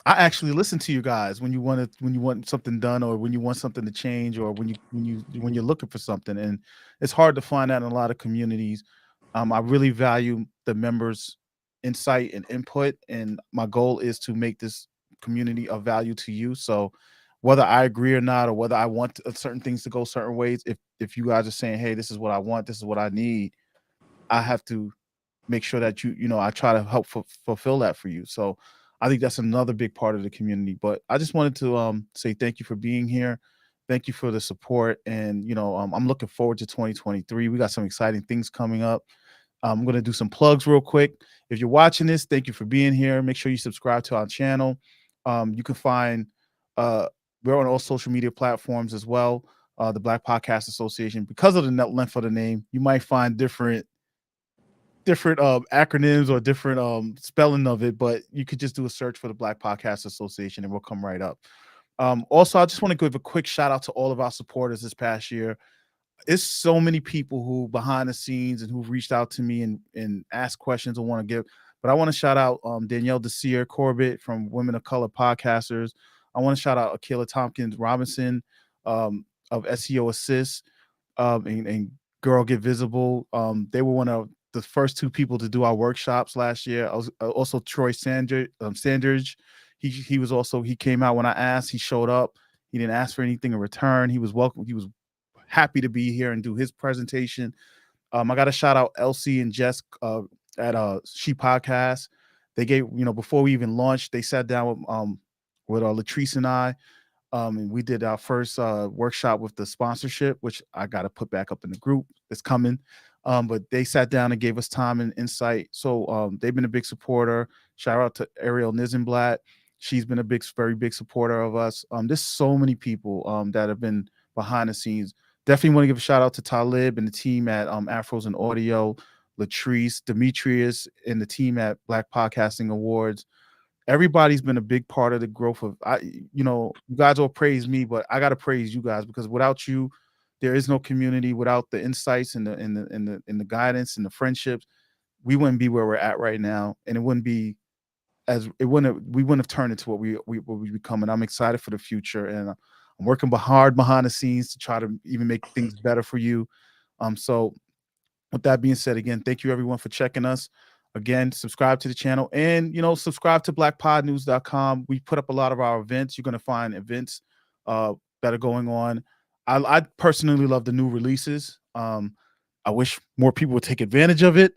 I actually listen to you guys when you want something done, or when you want something to change, or when you're looking for something, and it's hard to find that in a lot of communities. I really value the members' insight and input, and my goal is to make this community of value to you. So whether I agree or not, or whether I want certain things to go certain ways, if you guys are saying, hey, this is what I want, this is what I need, I have to make sure that I try to help fulfill that for you. So I think that's another big part of the community. But I just wanted to say thank you for being here. Thank you for the support. And I'm looking forward to 2023. We got some exciting things coming up. I'm going to do some plugs real quick. If you're watching this, thank you for being here. Make sure you subscribe to our channel. You can find we're on all social media platforms as well. The Black Podcast Association. Because of the length of the name, you might find different acronyms or different spelling of it, but you could just do a search for the Black Podcast Association and we'll come right up. Also, I just want to give a quick shout out to all of our supporters this past year. It's so many people who behind the scenes and who've reached out to me and asked questions and want to give, but I want to shout out Danielle Desir Corbett from Women of Color Podcasters. I want to shout out Akila Tompkins Robinson of SEO Assist and Girl Get Visible. They were one of the first two people to do our workshops last year. I was also Troy Sandridge. He came out when I asked. He showed up. He didn't ask for anything in return. He was welcome. He was happy to be here and do his presentation. I got to shout out Elsie and Jess at She Podcast. They gave, before we even launched, they sat down with Latrice and I. And we did our first workshop with the sponsorship, which I got to put back up in the group. It's coming. But they sat down and gave us time and insight. So they've been a big supporter. Shout out to Ariel Nizenblatt. She's been very big supporter of us. There's so many people that have been behind the scenes. Definitely want to give a shout out to Talib and the team at Afros and Audio, Latrice, Demetrius, and the team at Black Podcasting Awards. Everybody's been a big part of the growth of you guys all praise me, but I gotta praise you guys, because without you, there is no community. Without the insights and the guidance and the friendships, we wouldn't be where we're at right now, and we wouldn't have turned into what we become. And I'm excited for the future, and I'm working hard behind the scenes to try to even make things better for you. So with that being said, again, thank you everyone for checking us. Again, subscribe to the channel, and subscribe to blackpodnews.com. We put up a lot of our events. You're going to find events that are going on. I personally love the new releases. I wish more people would take advantage of it.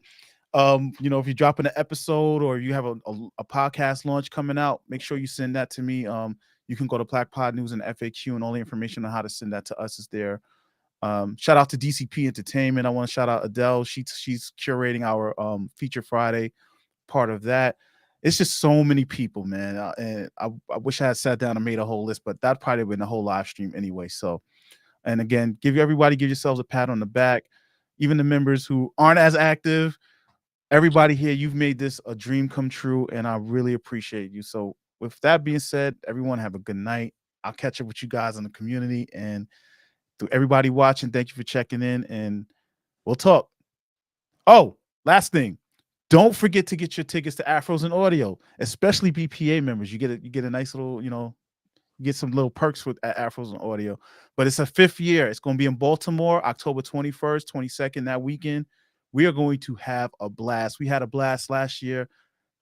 If you're dropping an episode or you have a podcast launch coming out, make sure you send that to me. You can go to Black Pod News and FAQ, and all the information on how to send that to us is there. Shout out to DCP Entertainment. I want to shout out Adele. She's curating our Feature Friday part of that. It's just so many people, man. And I wish I had sat down and made a whole list, but that probably would have been a whole live stream anyway. So, and again, give yourselves a pat on the back. Even the members who aren't as active, everybody here, you've made this a dream come true, and I really appreciate you. So with that being said, everyone have a good night. I'll catch up with you guys in the community, and to everybody watching, thank you for checking in, and we'll talk. Oh, last thing. Don't forget to get your tickets to Afros and Audio, especially BPA members. You get a nice little, you get some little perks with at Afros and Audio. But it's a 5th year. It's going to be in Baltimore, October 21st, 22nd, that weekend. We are going to have a blast. We had a blast last year.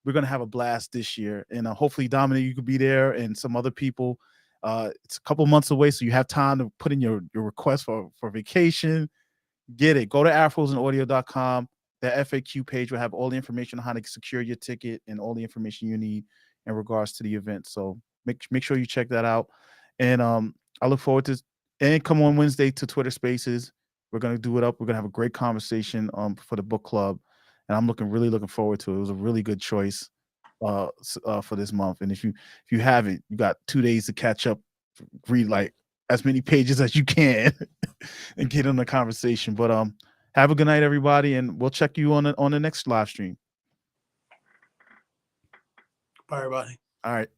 We're going to have a blast this year. And hopefully, Dominic, you could be there, and some other people. It's a couple months away, so you have time to put in your request for vacation. Get it. Go to afrosandaudio.com. The FAQ page will have all the information on how to secure your ticket and all the information you need in regards to the event. So make sure you check that out. And I look forward to, and come on Wednesday to Twitter Spaces. We're going to do it up. We're going to have a great conversation for the book club. And I'm really looking forward to it. It was a really good choice for this month. And if you haven't, you got 2 days to catch up, read like as many pages as you can and get in the conversation. But have a good night, everybody, and we'll check you on the next live stream. Bye, everybody. All right.